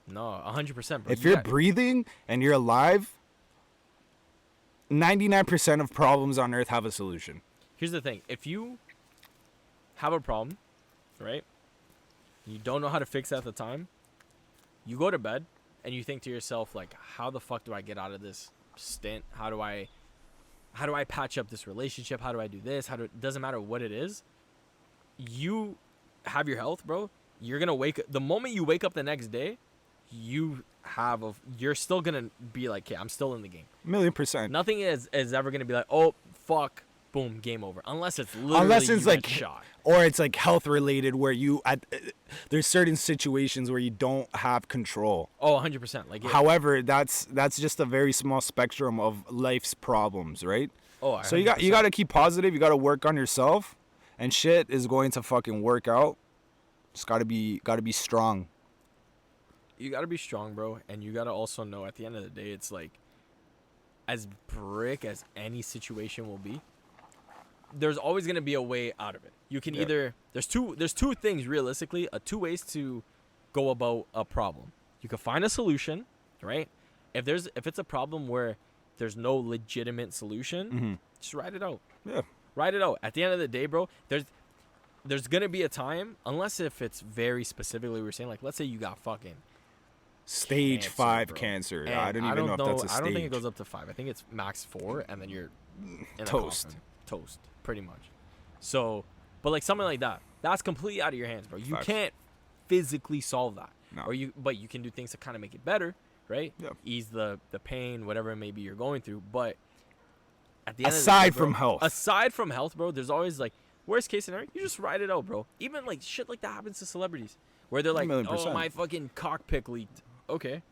No, 100%, bro. If you're breathing and you're alive, 99% of problems on earth have a solution. Here's the thing. If you have a problem, right, you don't know how to fix it at the time, you go to bed and you think to yourself, like, how the fuck do I get out of this stint? How do I patch up this relationship? How do I do this? It doesn't matter what it is. You have your health, bro. You're going to the moment you wake up the next day, you're still going to be like, okay, I'm still in the game. 1,000,000%. Nothing is ever going to be like, oh, fuck, boom, game over. Unless it's literally like shot. Or it's like health related, where there's certain situations where you don't have control. Oh, 100%. Like, however, that's just a very small spectrum of life's problems, right? Oh, 100%. So you got to keep positive. You got to work on yourself, and shit is going to fucking work out. Just gotta be strong. You gotta be strong, bro, and you gotta also know at the end of the day, it's like, as brick as any situation will be, there's always gonna be a way out of it. You can either there's two things realistically, two ways to go about a problem. You can find a solution, right? If it's a problem where there's no legitimate solution, just ride it out. Yeah, ride it out. At the end of the day, bro, there's gonna be a time, unless if it's very specifically we're saying, like, let's say you got fucking stage cancer, 5 bro. cancer. And I don't even know if that's a stage. I don't think it goes up to 5. I think it's max 4, and then you're in toast. Toast, pretty much. So, but like something like that, that's completely out of your hands, bro. You Facts. can't physically solve that. No. But you can do things to kind of make it better, right? Yeah. Ease the pain, whatever it may be you're going through. But at the end Aside of the day, bro, aside from health, bro, there's always like worst case scenario, you just ride it out, bro. Even like shit like that happens to celebrities, where they're like, oh, my fucking cockpit leaked. Okay,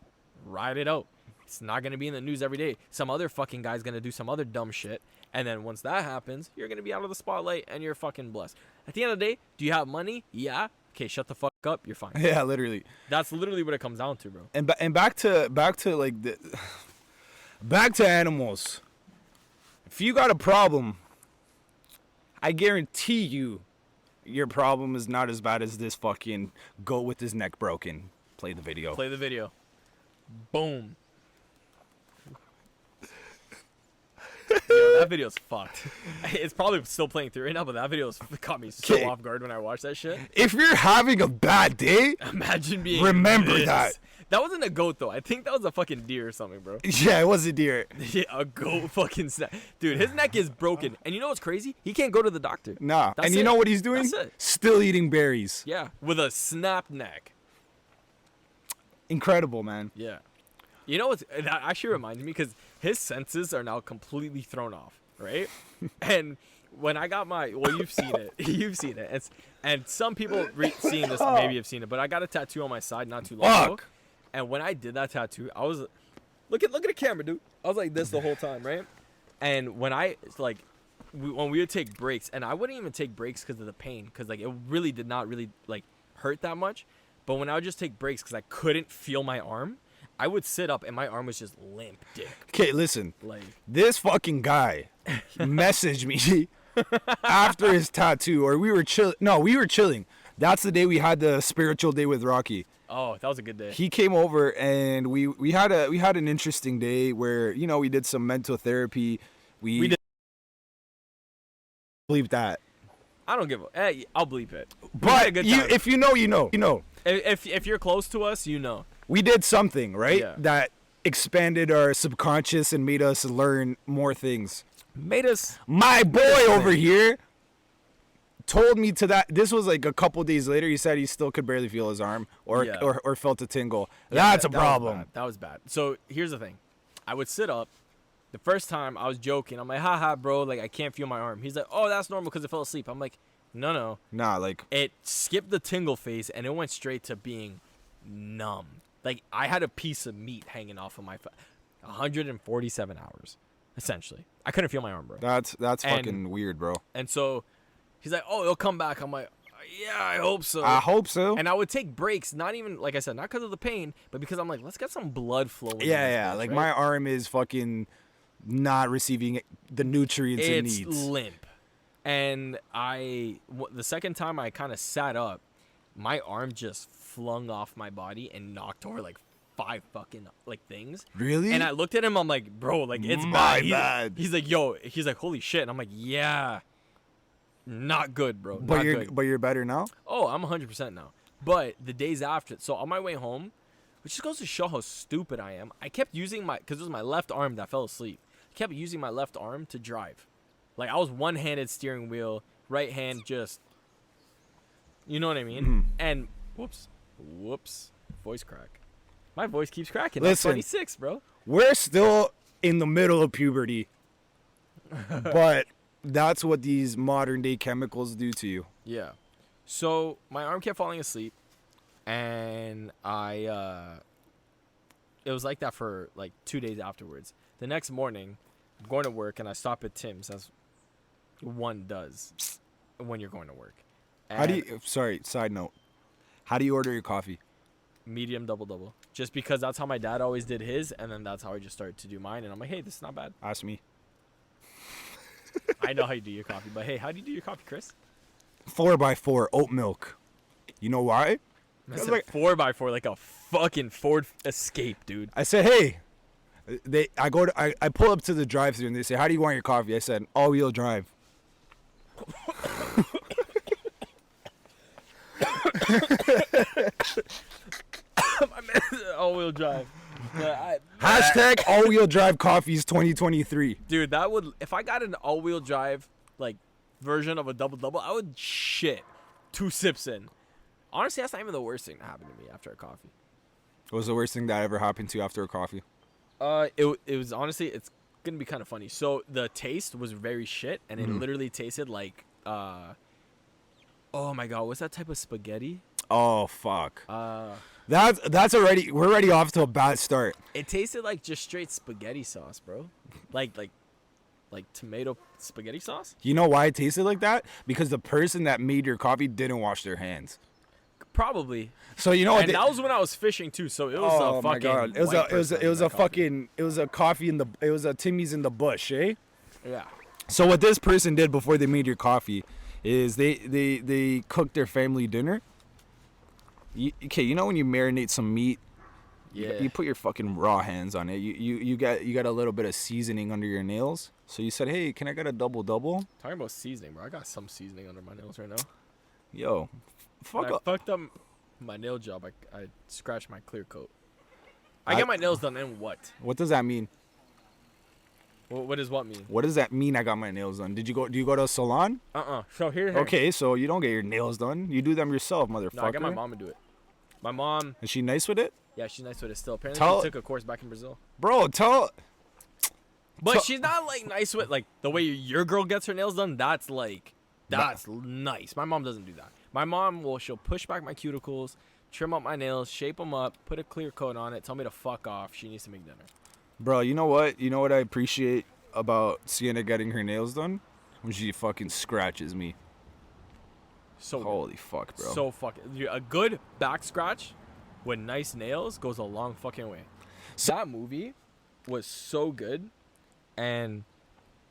ride it out. It's not gonna be in the news every day. Some other fucking guy's gonna do some other dumb shit, and then once that happens, you're gonna be out of the spotlight and you're fucking blessed. At the end of the day, do you have money? Yeah. Okay, shut the fuck up. You're fine. Yeah, literally. That's literally what it comes down to, bro. And back to like back to animals. If you got a problem, I guarantee you, your problem is not as bad as this fucking goat with his neck broken. Play the video. Play the video. Boom. Yo, that video's fucked. It's probably still playing through right now, but that video's caught me so off guard when I watched that shit. If you're having a bad day, imagine being remember this. that. That wasn't a goat though. I think that was a fucking deer or something, bro. Yeah, it was a deer. Yeah, a goat fucking snap. Dude, his neck is broken. And you know what's crazy? He can't go to the doctor. Nah. That's and you know what he's doing? That's it. Still eating berries. Yeah, with a snapped neck. Incredible, man. Yeah. You know what's that actually reminds me, because his senses are now completely thrown off, right? And when I got you've seen it. And some people seeing this maybe have seen it, but I got a tattoo on my side not too long ago. And when I did that tattoo, I was look at the camera, dude. I was like this the whole time, right? And when when we would take breaks, and I wouldn't even take breaks because of the pain, because like it really did not really like hurt that much. But when I would just take breaks because I couldn't feel my arm, I would sit up and my arm was just limp dick. Okay, listen. Like, this fucking guy messaged me after his tattoo, or we were chilling. No, we were chilling. That's the day we had the spiritual day with Rocky. Oh, that was a good day. He came over and we had an interesting day where, you know, we did some mental therapy. We did bleep that. I don't give a. Hey, I'll bleep it. But if you know, you know. You know. If you're close to us, you know. We did something, right? Yeah. That expanded our subconscious and made us learn more things. My boy over here told me this was like a couple days later. He said he still could barely feel his arm or felt a tingle. Yeah, That's a problem. That was bad. So here's the thing. I would sit up. The first time I was joking. I'm like, haha, bro. Like, I can't feel my arm. He's like, oh, that's normal because I fell asleep. I'm like, no. Nah, like. It skipped the tingle phase and it went straight to being numb. Like, I had a piece of meat hanging off of my 147 hours, essentially. I couldn't feel my arm, bro. That's fucking weird, bro. And so he's like, oh, it'll come back. I'm like, yeah, I hope so. I hope so. And I would take breaks, not even, like I said, not because of the pain, but because I'm like, let's get some blood flowing. Yeah. Like, right? My arm is fucking not receiving the nutrients it needs. It's limp. And the second time I kind of sat up, my arm just flung off my body and knocked over like 5 fucking like things. Really? And I looked at him, I'm like, bro, like it's bad. He's like, yo, he's like, holy shit. And I'm like, yeah, not good, bro. But you're better now? Oh, I'm 100% now. But the days after, so on my way home, which just goes to show how stupid I am, I kept using because it was my left arm that fell asleep. I kept using my left arm to drive. Like, I was one-handed steering wheel, right hand just, you know what I mean? Mm-hmm. And whoops, voice crack. My voice keeps cracking. Listen, I'm 26, bro. We're still in the middle of puberty, but that's what these modern-day chemicals do to you. Yeah. So my arm kept falling asleep, and it was like that for like 2 days afterwards. The next morning, I'm going to work, and I stop at Tim's, as one does. when you're going to work. How do you? Sorry, side note. How do you order your coffee? Medium double. Just because that's how my dad always did his, and then that's how I just started to do mine. And I'm like, hey, this is not bad. Ask me. I know how you do your coffee, but hey, how do you do your coffee, Chris? 4x4 oat milk. You know why? That's like 4x4, like a fucking Ford Escape, dude. I said, hey. I pull up to the drive-thru and they say, how do you want your coffee? I said, all-wheel drive. All-wheel drive. Hashtag all-wheel drive coffees 2023. Dude, that would, if I got an all-wheel drive like version of a double, I would shit 2 sips in. Honestly, that's not even the worst thing that happened to me after a coffee. What was the worst thing that ever happened to you after a coffee? It was honestly, it's gonna be kind of funny. So the taste was very shit, and it literally tasted like oh my god, what's that type of spaghetti? Oh fuck. That's already, we're already off to a bad start. It tasted like just straight spaghetti sauce, bro. Like tomato spaghetti sauce. You know why it tasted like that? Because the person that made your coffee didn't wash their hands. Probably. So you know what? And that was when I was fishing too. So it was a fucking. My god! It was a coffee in the. It was a Timmy's in the bush, eh? Yeah. So what this person did before they made your coffee is they cooked their family dinner. Okay, you know when you marinate some meat, yeah, you put your fucking raw hands on it. You got a little bit of seasoning under your nails. So you said, hey, can I get a double? Talking about seasoning, bro. I got some seasoning under my nails right now. Yo. I fucked up my nail job. I scratched my clear coat. I get my nails done in what? What does that mean? What does what mean? What does that mean? I got my nails done. Do you go to a salon? So here. Okay, so you don't get your nails done. You do them yourself, motherfucker. No, I got my mom to do it. My mom. Is she nice with it? Yeah, she's nice with it still. Apparently, she took a course back in Brazil. Bro, But she's not like nice with like the way your girl gets her nails done. That's nice. My mom doesn't do that. My mom she'll push back my cuticles, trim up my nails, shape them up, put a clear coat on it, tell me to fuck off. She needs to make dinner. Bro, you know what? You know what I appreciate about Sienna getting her nails done? When she fucking scratches me. So holy fuck, bro. So fucking a good back scratch with nice nails goes a long fucking way. So, that movie was so good, and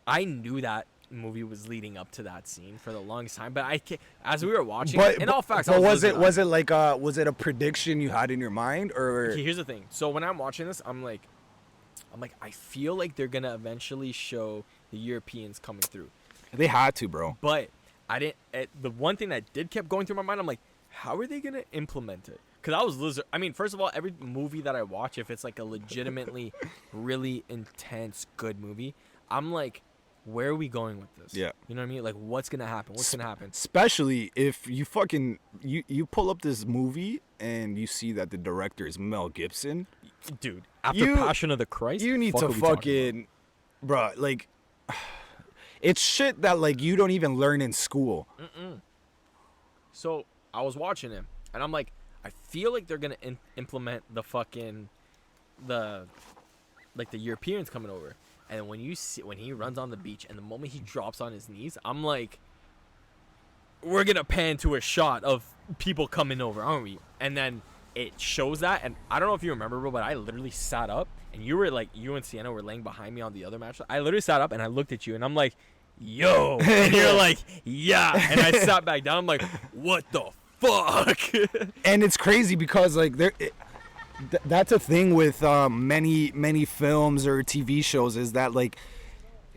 I knew that movie was leading up to that scene for the longest time, but as we were watching, in all facts, was it a prediction you had in your mind, or? Okay, here's the thing. So when I'm watching this, I'm like, I feel like they're gonna eventually show the Europeans coming through. They had to, bro. But I didn't. The one thing that kept going through my mind, I'm like, how are they gonna implement it? Because I was I mean, first of all, every movie that I watch, if it's like a legitimately really intense good movie, I'm like, where are we going with this? Yeah. You know what I mean? Like, what's going to happen? What's going to happen? Especially if you fucking, you pull up this movie and you see that the director is Mel Gibson. Dude, after Passion of the Christ? You need to fucking, bro, like, it's shit that, like, you don't even learn in school. So, I was watching him, and I'm like, I feel like they're going to implement the fucking, the Europeans coming over. And when he runs on the beach and the moment he drops on his knees, I'm like, we're going to pan to a shot of people coming over, aren't we? And then it shows that. And I don't know if you remember, bro, but I literally sat up. And you and Sienna were laying behind me on the other match. I literally sat up and I looked at you and I'm like, yo. And you're like, yeah. And I sat back down. I'm like, what the fuck? And it's crazy because, like, that's a thing with many films or TV shows, is that, like,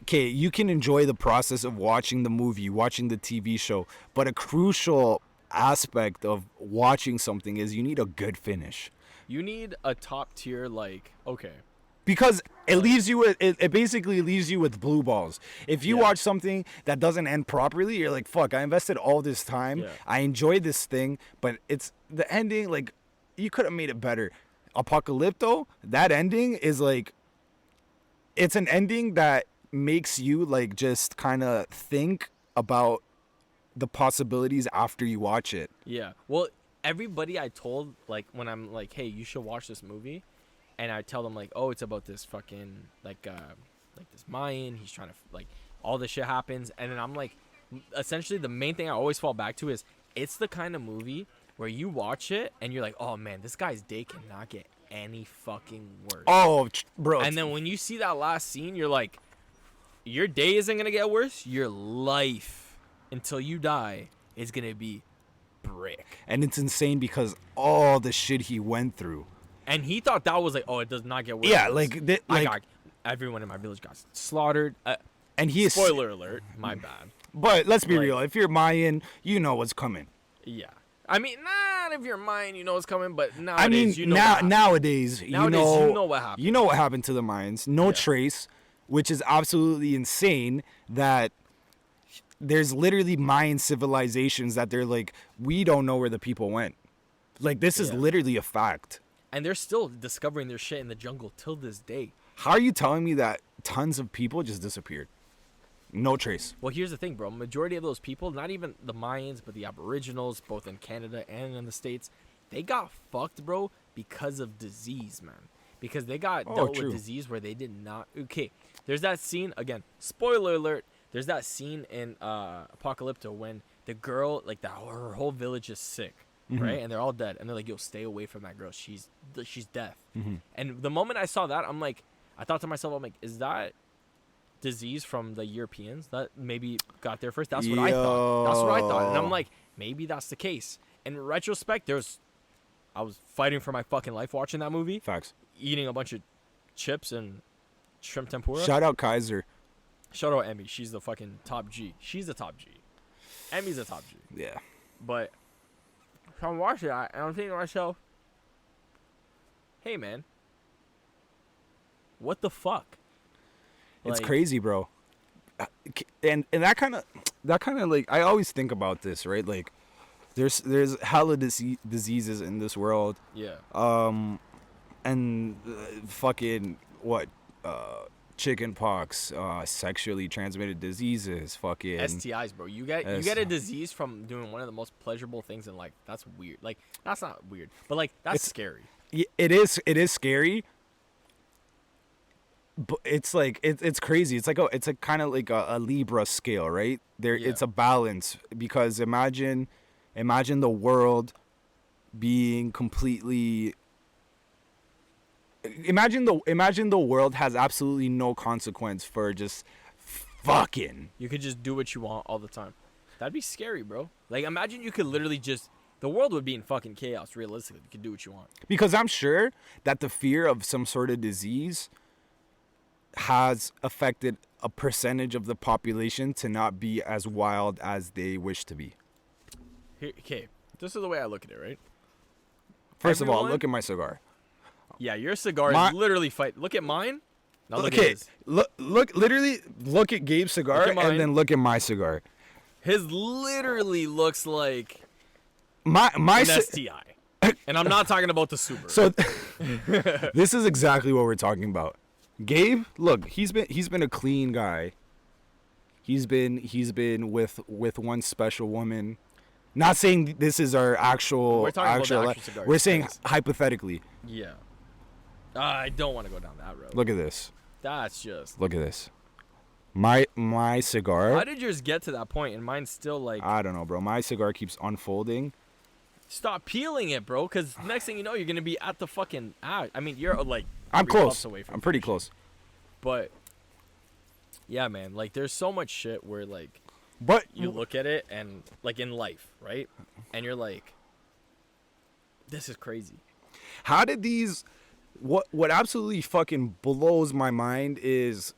okay, you can enjoy the process of watching the movie, watching the TV show, but a crucial aspect of watching something is you need a good finish. You need a top tier, like, okay. Because it leaves you with, it basically leaves you with blue balls. If you watch something that doesn't end properly, you're like, fuck, I invested all this time. Yeah. I enjoyed this thing, but it's the ending, like, you could have made it better. Apocalypto, that ending is like, it's an ending that makes you, like, just kind of think about the possibilities after you watch it. Yeah. Well, everybody I told, like, when I'm like, hey, you should watch this movie, and I tell them, like, oh, it's about this fucking, like this Mayan, he's trying to, like, all this shit happens, and then I'm like, essentially the main thing I always fall back to is it's the kind of movie where you watch it and you're like, oh man, this guy's day cannot get any fucking worse. Oh, bro. And then when you see that last scene, you're like, your day isn't gonna get worse. Your life until you die is gonna be brick. And it's insane because all the shit he went through. And he thought that was like, oh, it does not get worse. Yeah, everyone in my village got slaughtered. And he is spoiler alert, my bad. But let's be real. If you're Mayan, you know what's coming. Yeah. I mean, not if you're Mayan, you know what's coming, but nowadays, nowadays, you know what happened. You know what happened to the Mayans. No trace, which is absolutely insane that there's literally Mayan civilizations that they're like, we don't know where the people went. Like, this is literally a fact. And they're still discovering their shit in the jungle till this day. How are you telling me that tons of people just disappeared? No trace. Well, here's the thing, bro. Majority of those people, not even the Mayans, but the Aboriginals, both in Canada and in the States, they got fucked, bro, because of disease, man. Because they got dealt with disease where they did not. Okay, there's that scene, again, spoiler alert, there's that scene in Apocalypto when the girl, like, her whole village is sick, right? And they're all dead. And they're like, yo, stay away from that girl. She's death. And the moment I saw that, I thought to myself, I'm like, is that disease from the Europeans that maybe got there first? That's what I thought. And I'm like, maybe that's the case. In retrospect, I was fighting for my fucking life watching that movie. Facts. Eating a bunch of chips and shrimp tempura. Shout out Kaiser. Shout out Emmy. She's the fucking top G. She's the top G. Emmy's the top G. Yeah. But so I'm watching that and I'm thinking to myself, hey man, what the fuck? It's crazy, bro. And that kind of like, I always think about this, right? Like, there's hella diseases in this world. Yeah. And fucking what? Chicken pox, sexually transmitted diseases, fucking STIs, bro. You get a disease from doing one of the most pleasurable things in life. That's weird. Like, that's not weird, but like, that's scary. It is scary. But it's like it's crazy. It's like kind of like a Libra scale, right? It's a balance, because imagine the world being completely. Imagine the world has absolutely no consequence for just fucking. You could just do what you want all the time. That'd be scary, bro. Like, imagine you could literally just. The world would be in fucking chaos. Realistically, you could do what you want. Because I'm sure that the fear of some sort of disease has affected a percentage of the population to not be as wild as they wish to be. Okay, this is the way I look at it, right? First of all, look at my cigar. Yeah, your cigar is literally fight. Look at mine. Now look at his. Look at Gabe's cigar and then look at my cigar. His literally looks like my an STI. And I'm not talking about the Subaru. So this is exactly what we're talking about. Gabe, look, he's been a clean guy. He's been with one special woman. Not saying this is our actual. We're talking about the actual cigar. We're saying hypothetically. Yeah. I don't want to go down that road. Look at this. That's just. Look at this. My cigar. How did yours get to that point and mine's still like? I don't know, bro. My cigar keeps unfolding. Stop peeling it, bro, because next thing you know, you're gonna be at the fucking. I mean, you're like. I'm close. I'm pretty close. But. Yeah, man. Like, there's so much shit where like. But you look at it and like in life, right? And you're like, this is crazy. How did these? What absolutely fucking blows my mind is,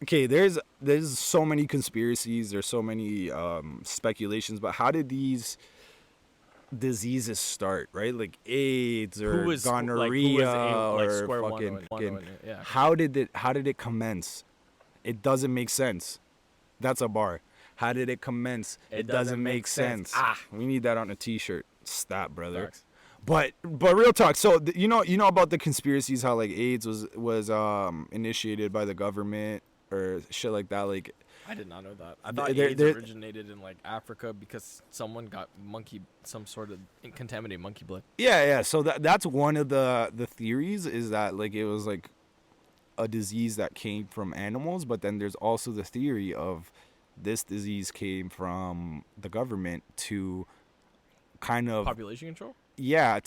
okay, there's so many conspiracies, there's so many speculations, but how did these diseases start, right? Like AIDS or gonorrhea or fucking. Yeah. How did it commence? It doesn't make sense. That's a bar. How did it commence? It doesn't make sense. We need that on a t-shirt. Stop, brother. Sucks. But real talk. So you know about the conspiracies, how like AIDS was initiated by the government or shit like that. Like, I did not know that. I thought AIDS originated in like Africa because someone got some sort of contaminated monkey blood. Yeah. So that's one of the theories, is that like it was like a disease that came from animals, but then there's also the theory of this disease came from the government to kind of population control. Yeah,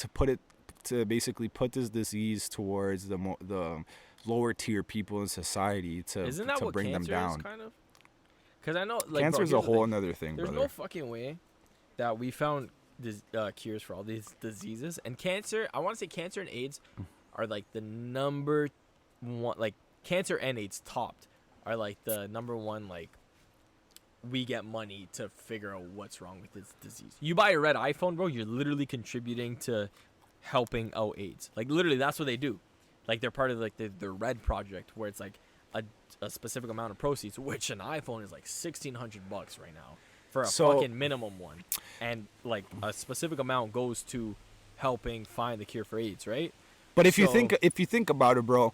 to basically put this disease towards the lower tier people in society to bring them down. Kind of? Because I know like cancer's a whole another thing. There's no fucking way that we found cures for all these diseases, and cancer. I want to say cancer and AIDS are like the number one. Like cancer and AIDS topped are like the number one. Like we get money to figure out what's wrong with this disease. You buy a red iPhone, bro, you're literally contributing to helping out AIDS. Like literally, that's what they do. Like they're part of like the Red Project, where it's like a specific amount of proceeds, which an iPhone is like $1,600 right now for a fucking minimum one, and like a specific amount goes to helping find the cure for AIDS, right? But if you think about it, bro,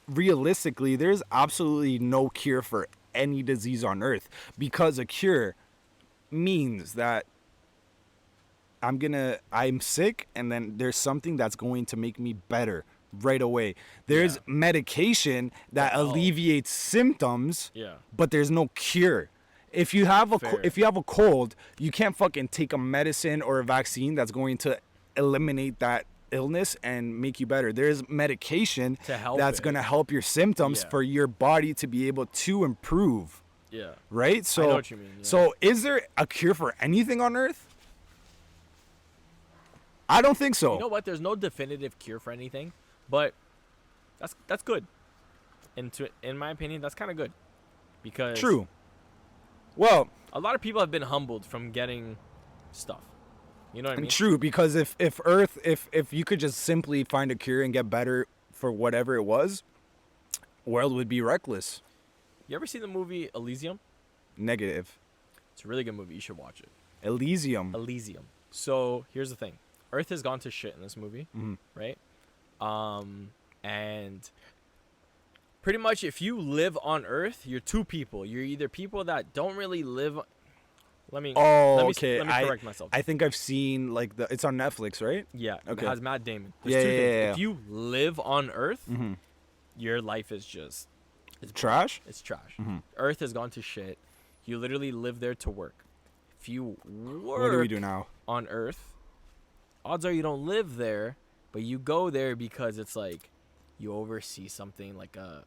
realistically, there's absolutely no cure for any disease on Earth, because a cure means that I'm sick, and then there's something that's going to make me better right away. There's medication that alleviates symptoms, but there's no cure. If you have a cold, you can't fucking take a medicine or a vaccine that's going to eliminate that illness and make you better. There's medication that's going to help your symptoms for your body to be able to improve. Yeah. Right? So I know what you mean. Yeah. So is there a cure for anything on Earth? I don't think so. You know what? There's no definitive cure for anything, but that's good. And in my opinion, that's kind of good, because true. Well, a lot of people have been humbled from getting stuff. You know what I mean? True, because if you could just simply find a cure and get better for whatever it was, world would be reckless. You ever seen the movie Elysium? Negative. It's a really good movie. You should watch it. Elysium. So here's the thing. Earth has gone to shit in this movie, right? And pretty much if you live on Earth, you're two people. You're either people that don't really live. Let me correct myself. I think I've seen like it's on Netflix, right? Yeah. Okay. It has Matt Damon. There's two things. If you live on Earth, your life is just trash. It's trash. Earth has gone to shit. You literally live there to work. If you work, what do we do now on Earth? Odds are you don't live there, but you go there because it's like you oversee something like an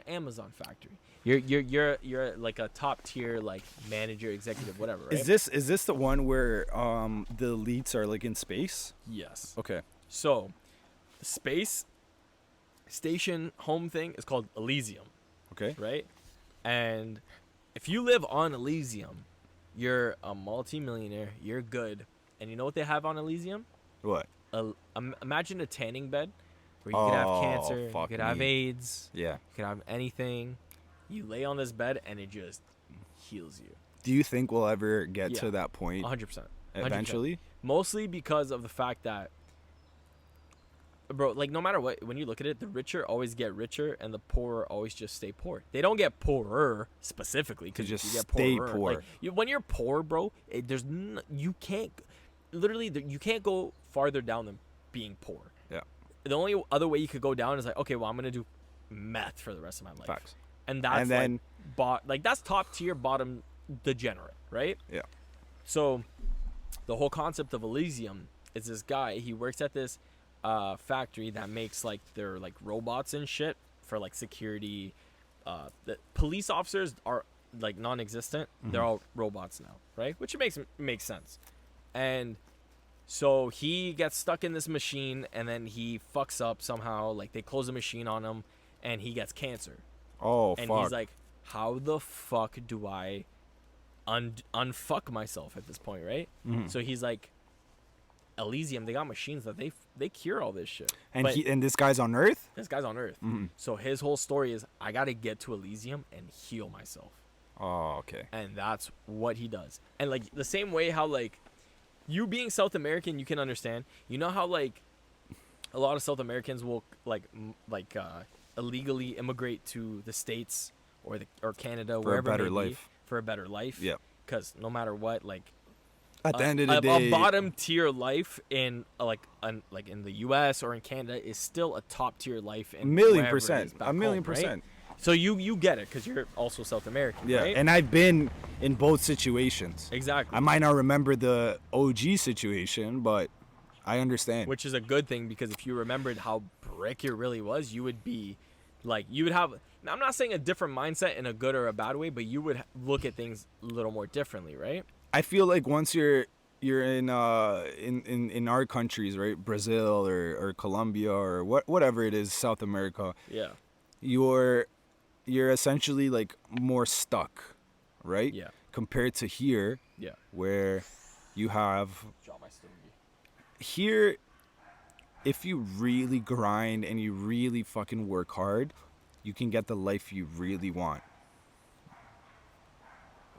Amazon factory. You're like a top tier like manager, executive, whatever. Right? Is this the one where the elites are like in space? Yes. Okay. So the space station home thing is called Elysium. Okay. Right? And if you live on Elysium, you're a multi-millionaire. You're good. And you know what they have on Elysium? What? Imagine a tanning bed where you could have cancer, you could have AIDS, yeah, you could have anything. You lay on this bed and it just heals you. Do you think we'll ever get to that point? 100%. Eventually? Mostly because of the fact that, bro, like no matter what, when you look at it, the richer always get richer and the poorer always just stay poor. They don't get poorer specifically because you get stay poorer. poor. Like, when you're poor, bro, you can't go farther down than being poor. Yeah. The only other way you could go down is like, okay, well, I'm gonna do meth for the rest of my life. Facts. And that's that's top tier, bottom degenerate, right? Yeah. So the whole concept of Elysium is this guy, he works at this factory that makes like their like robots and shit for like security. The police officers are like non-existent. They're all robots now, right? Which makes sense. And so he gets stuck in this machine and then he fucks up somehow. Like they close the machine on him and he gets cancer. Oh, and fuck. He's like, how the fuck do I unfuck myself at this point, right? So he's like, Elysium, they got machines that they cure all this shit. And and this guy's on Earth? This guy's on Earth. So his whole story is, I got to get to Elysium and heal myself. Oh, okay. And that's what he does. And like the same way how like, you being South American, you can understand. You know how like a lot of South Americans will illegally immigrate to the States or Canada, wherever it may be, for a better life. Yeah. Because no matter what, like at the end of the day, a bottom tier life in in the U.S. or in Canada is still a top tier life. In a million %. Right? So you get it because you're also South American, Yeah, right? and I've been in both situations. Exactly. I might not remember the OG situation, but I understand. Which is a good thing, because if you remembered how brick it really was, you would be like, you would have, I'm not saying a different mindset in a good or a bad way, but you would look at things a little more differently, right? I feel like once you're in our countries, right, Brazil or Colombia or whatever it is, South America, Yeah. you're essentially like more stuck, right? Yeah. Compared to here, Yeah. where you have Drop my stogie. here, if you really grind and you really fucking work hard, you can get the life you really want.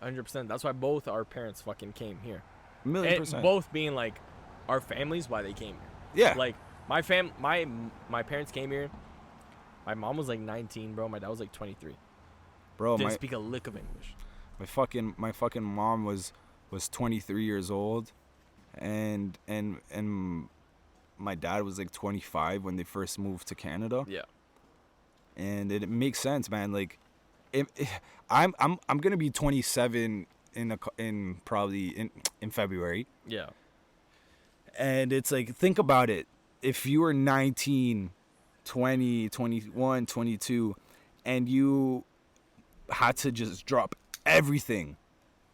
100%. That's why both our parents fucking came here. 1,000,000%. And both being like our families, why they came here. Yeah. Like my parents came here. My mom was like 19, bro. My dad was like 23. Bro, Didn't speak a lick of English. my fucking mom was 23 years old, and my dad was like 25 when they first moved to Canada. Yeah. And it makes sense, man. Like, I'm gonna be 27 in probably in February. Yeah. And it's like, think about it. If you were 19, 20, 21, 22, and you had to just drop everything,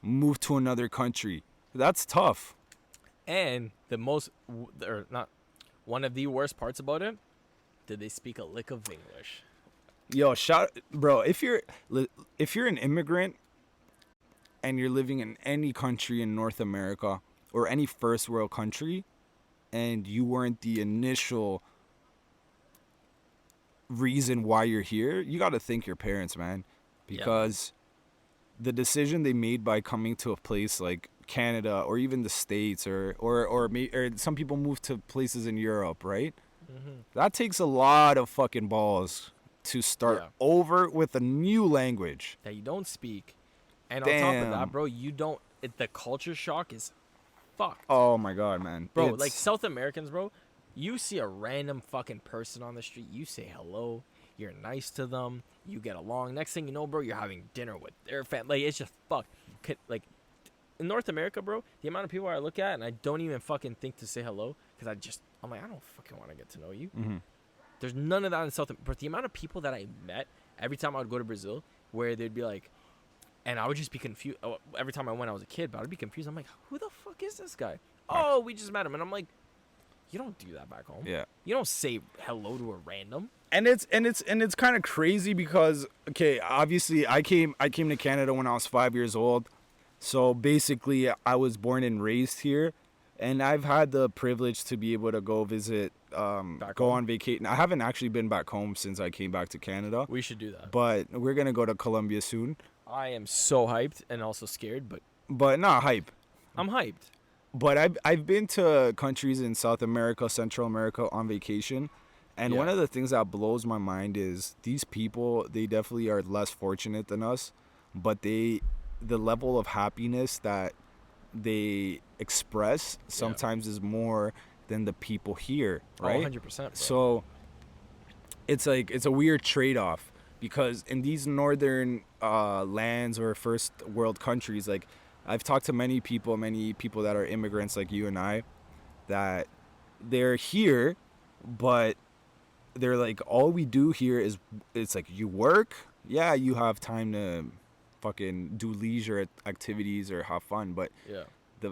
move to another country, that's tough. And one of the worst parts about it, did they speak a lick of English? Yo, bro, if you're an immigrant and you're living in any country in North America or any first world country, and you weren't the initial reason why you're here, you got to thank your parents, man, because the decision they made by coming to a place like Canada or even the States or some people move to places in Europe, right? Mm-hmm. That takes a lot of fucking balls to start over with a new language that you don't speak. And on top of that, bro, the culture shock is fucked. Oh my god, man. Bro, like South Americans, bro, you see a random fucking person on the street, you say hello, you're nice to them, you get along. Next thing you know, bro, you're having dinner with their family. Like, it's just fucked. Like, in North America, bro, the amount of people I look at and I don't even fucking think to say hello, because I'm like, I don't fucking want to get to know you. Mm-hmm. There's none of that in South America. But the amount of people that I met every time I would go to Brazil, where they'd be like, and I would just be confused. Every time I went, I was a kid, but I'd be confused. I'm like, who the fuck is this guy? Oh, we just met him. And I'm like, you don't do that back home. Yeah. You don't say hello to a random. And it's kind of crazy because, okay, obviously I came to Canada when I was 5 years old. So basically I was born and raised here, and I've had the privilege to be able to go visit, on vacation. I haven't actually been back home since I came back to Canada. We should do that. But we're going to go to Colombia soon. I am so hyped and also scared, but not hype. I'm hyped. But I've been to countries in South America, Central America on vacation. And one of the things that blows my mind is these people, they definitely are less fortunate than us, but the level of happiness that they express sometimes is more than the people here, right? 100%. Bro. So it's like, it's a weird trade-off, because in these northern lands or first world countries, like, I've talked to many people that are immigrants like you and I, that they're here, but they're like, all we do here is, it's like, you work, you have time to fucking do leisure activities or have fun, but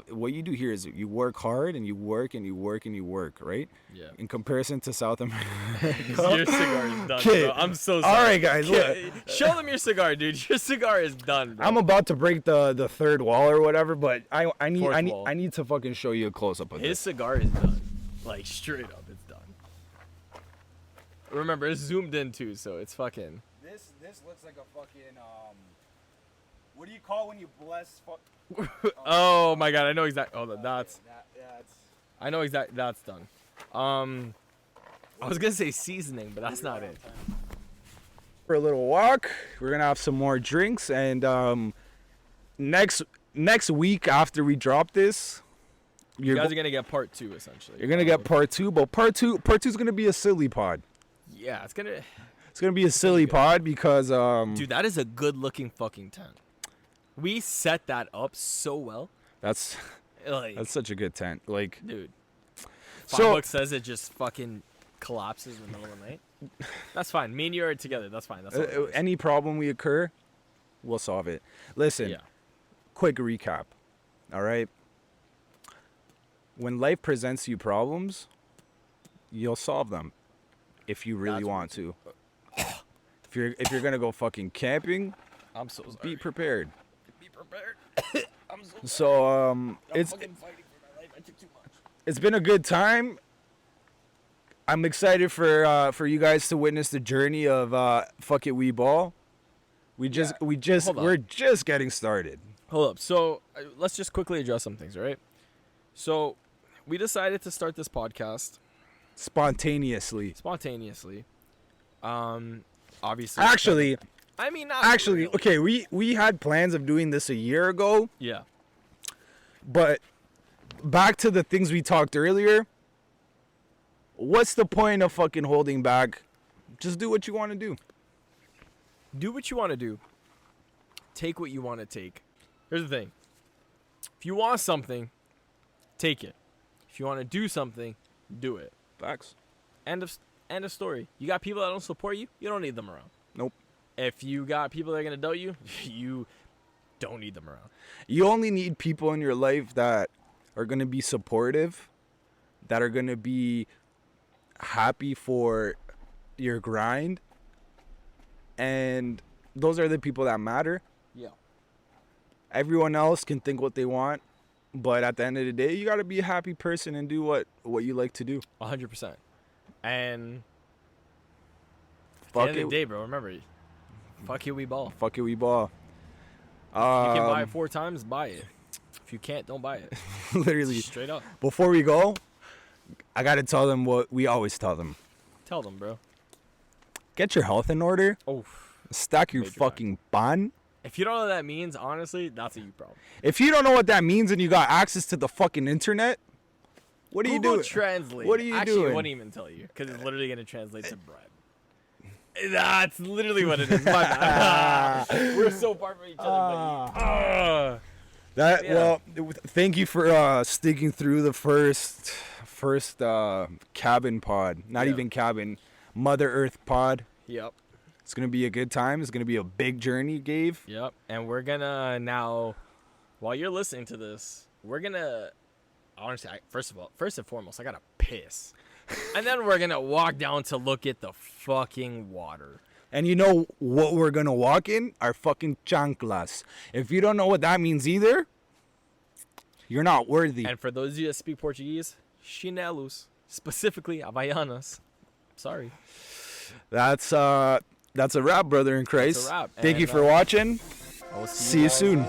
what you do here is you work hard and you work and you work and you work, right? Yeah. In comparison to South America. Your cigar is done, bro. I'm so sorry. All right, guys. Look. Show them your cigar, dude. Your cigar is done, bro. I'm about to break the third wall or whatever, but I need to fucking show you a close up of his this. Cigar is done. Like, straight up, it's done. Remember, it's zoomed in too, so it's fucking. This looks like a fucking what do you call when you bless? Oh my god, I know exactly. Oh, that's. I know exactly. That's done. I was gonna say seasoning, but that's not it. For a little walk, we're gonna have some more drinks, and next week after we drop this, you guys are gonna get part 2 essentially. You're gonna get part 2, but part 2 is gonna be a silly pod. Yeah, it's It's gonna be a silly pod because dude, that is a good looking fucking tent. We set that up so well. That's such a good tent. Like, dude, $5 says it just fucking collapses in the middle of the night. That's fine. Me and you are together. That's fine. That's any problem we occur, we'll solve it. Listen, quick recap. All right. When life presents you problems, you'll solve them if you really want to. If you're gonna go fucking camping, I'm so sorry. Be prepared. Be prepared. I'm so sorry. So I'm it's fucking fighting for my life. I took too much. It's been a good time. I'm excited for you guys to witness the journey of FIWB ball. We're just getting started. Hold up. So let's just quickly address some things, all right? So we decided to start this podcast spontaneously. Obviously. Actually, I mean, not actually, really. Okay, we had plans of doing this a year ago. Yeah. But back to the things we talked earlier. What's the point of fucking holding back? Just do what you want to do. Do what you want to do. Take what you want to take. Here's the thing. If you want something, take it. If you want to do something, do it. Facts. End of story. You got people that don't support you, you don't need them around. Nope. If you got people that are going to doubt you, you don't need them around. You only need people in your life that are going to be supportive, that are going to be happy for your grind, and those are the people that matter. Yeah. Everyone else can think what they want, but at the end of the day, you got to be a happy person and do what you like to do. 100%. And fuck at the end of the day, bro, remember, fuck it, we ball. Fuck it, we ball. If you can buy it 4 times, buy it. If you can't, don't buy it. Literally. Straight up. Before we go, I got to tell them what we always tell them. Tell them, bro. Get your health in order. Oh. Stack your fucking bond. If you don't know what that means, honestly, that's a you problem. If you don't know what that means and you got access to the fucking internet, what are you doing? Google Translate. What are you Actually, doing? I wouldn't even tell you because it's literally going to translate to bread. That's literally what it is. My bad. We're so far from each other, buddy. Well, thank you for sticking through the first cabin pod. Not even cabin, Mother Earth pod. Yep. It's going to be a good time. It's going to be a big journey, Gabe. Yep. And we're going to now, while you're listening to this, we're going to, honestly, first and foremost, I got to piss. And then we're going to walk down to look at the fucking water. And you know what we're going to walk in? Our fucking chanclas. If you don't know what that means either, you're not worthy. And for those of you that speak Portuguese, chinelos, specifically Havaianas. Sorry. That's a wrap, brother in Christ. That's a wrap. Thank you for watching. I will See you soon.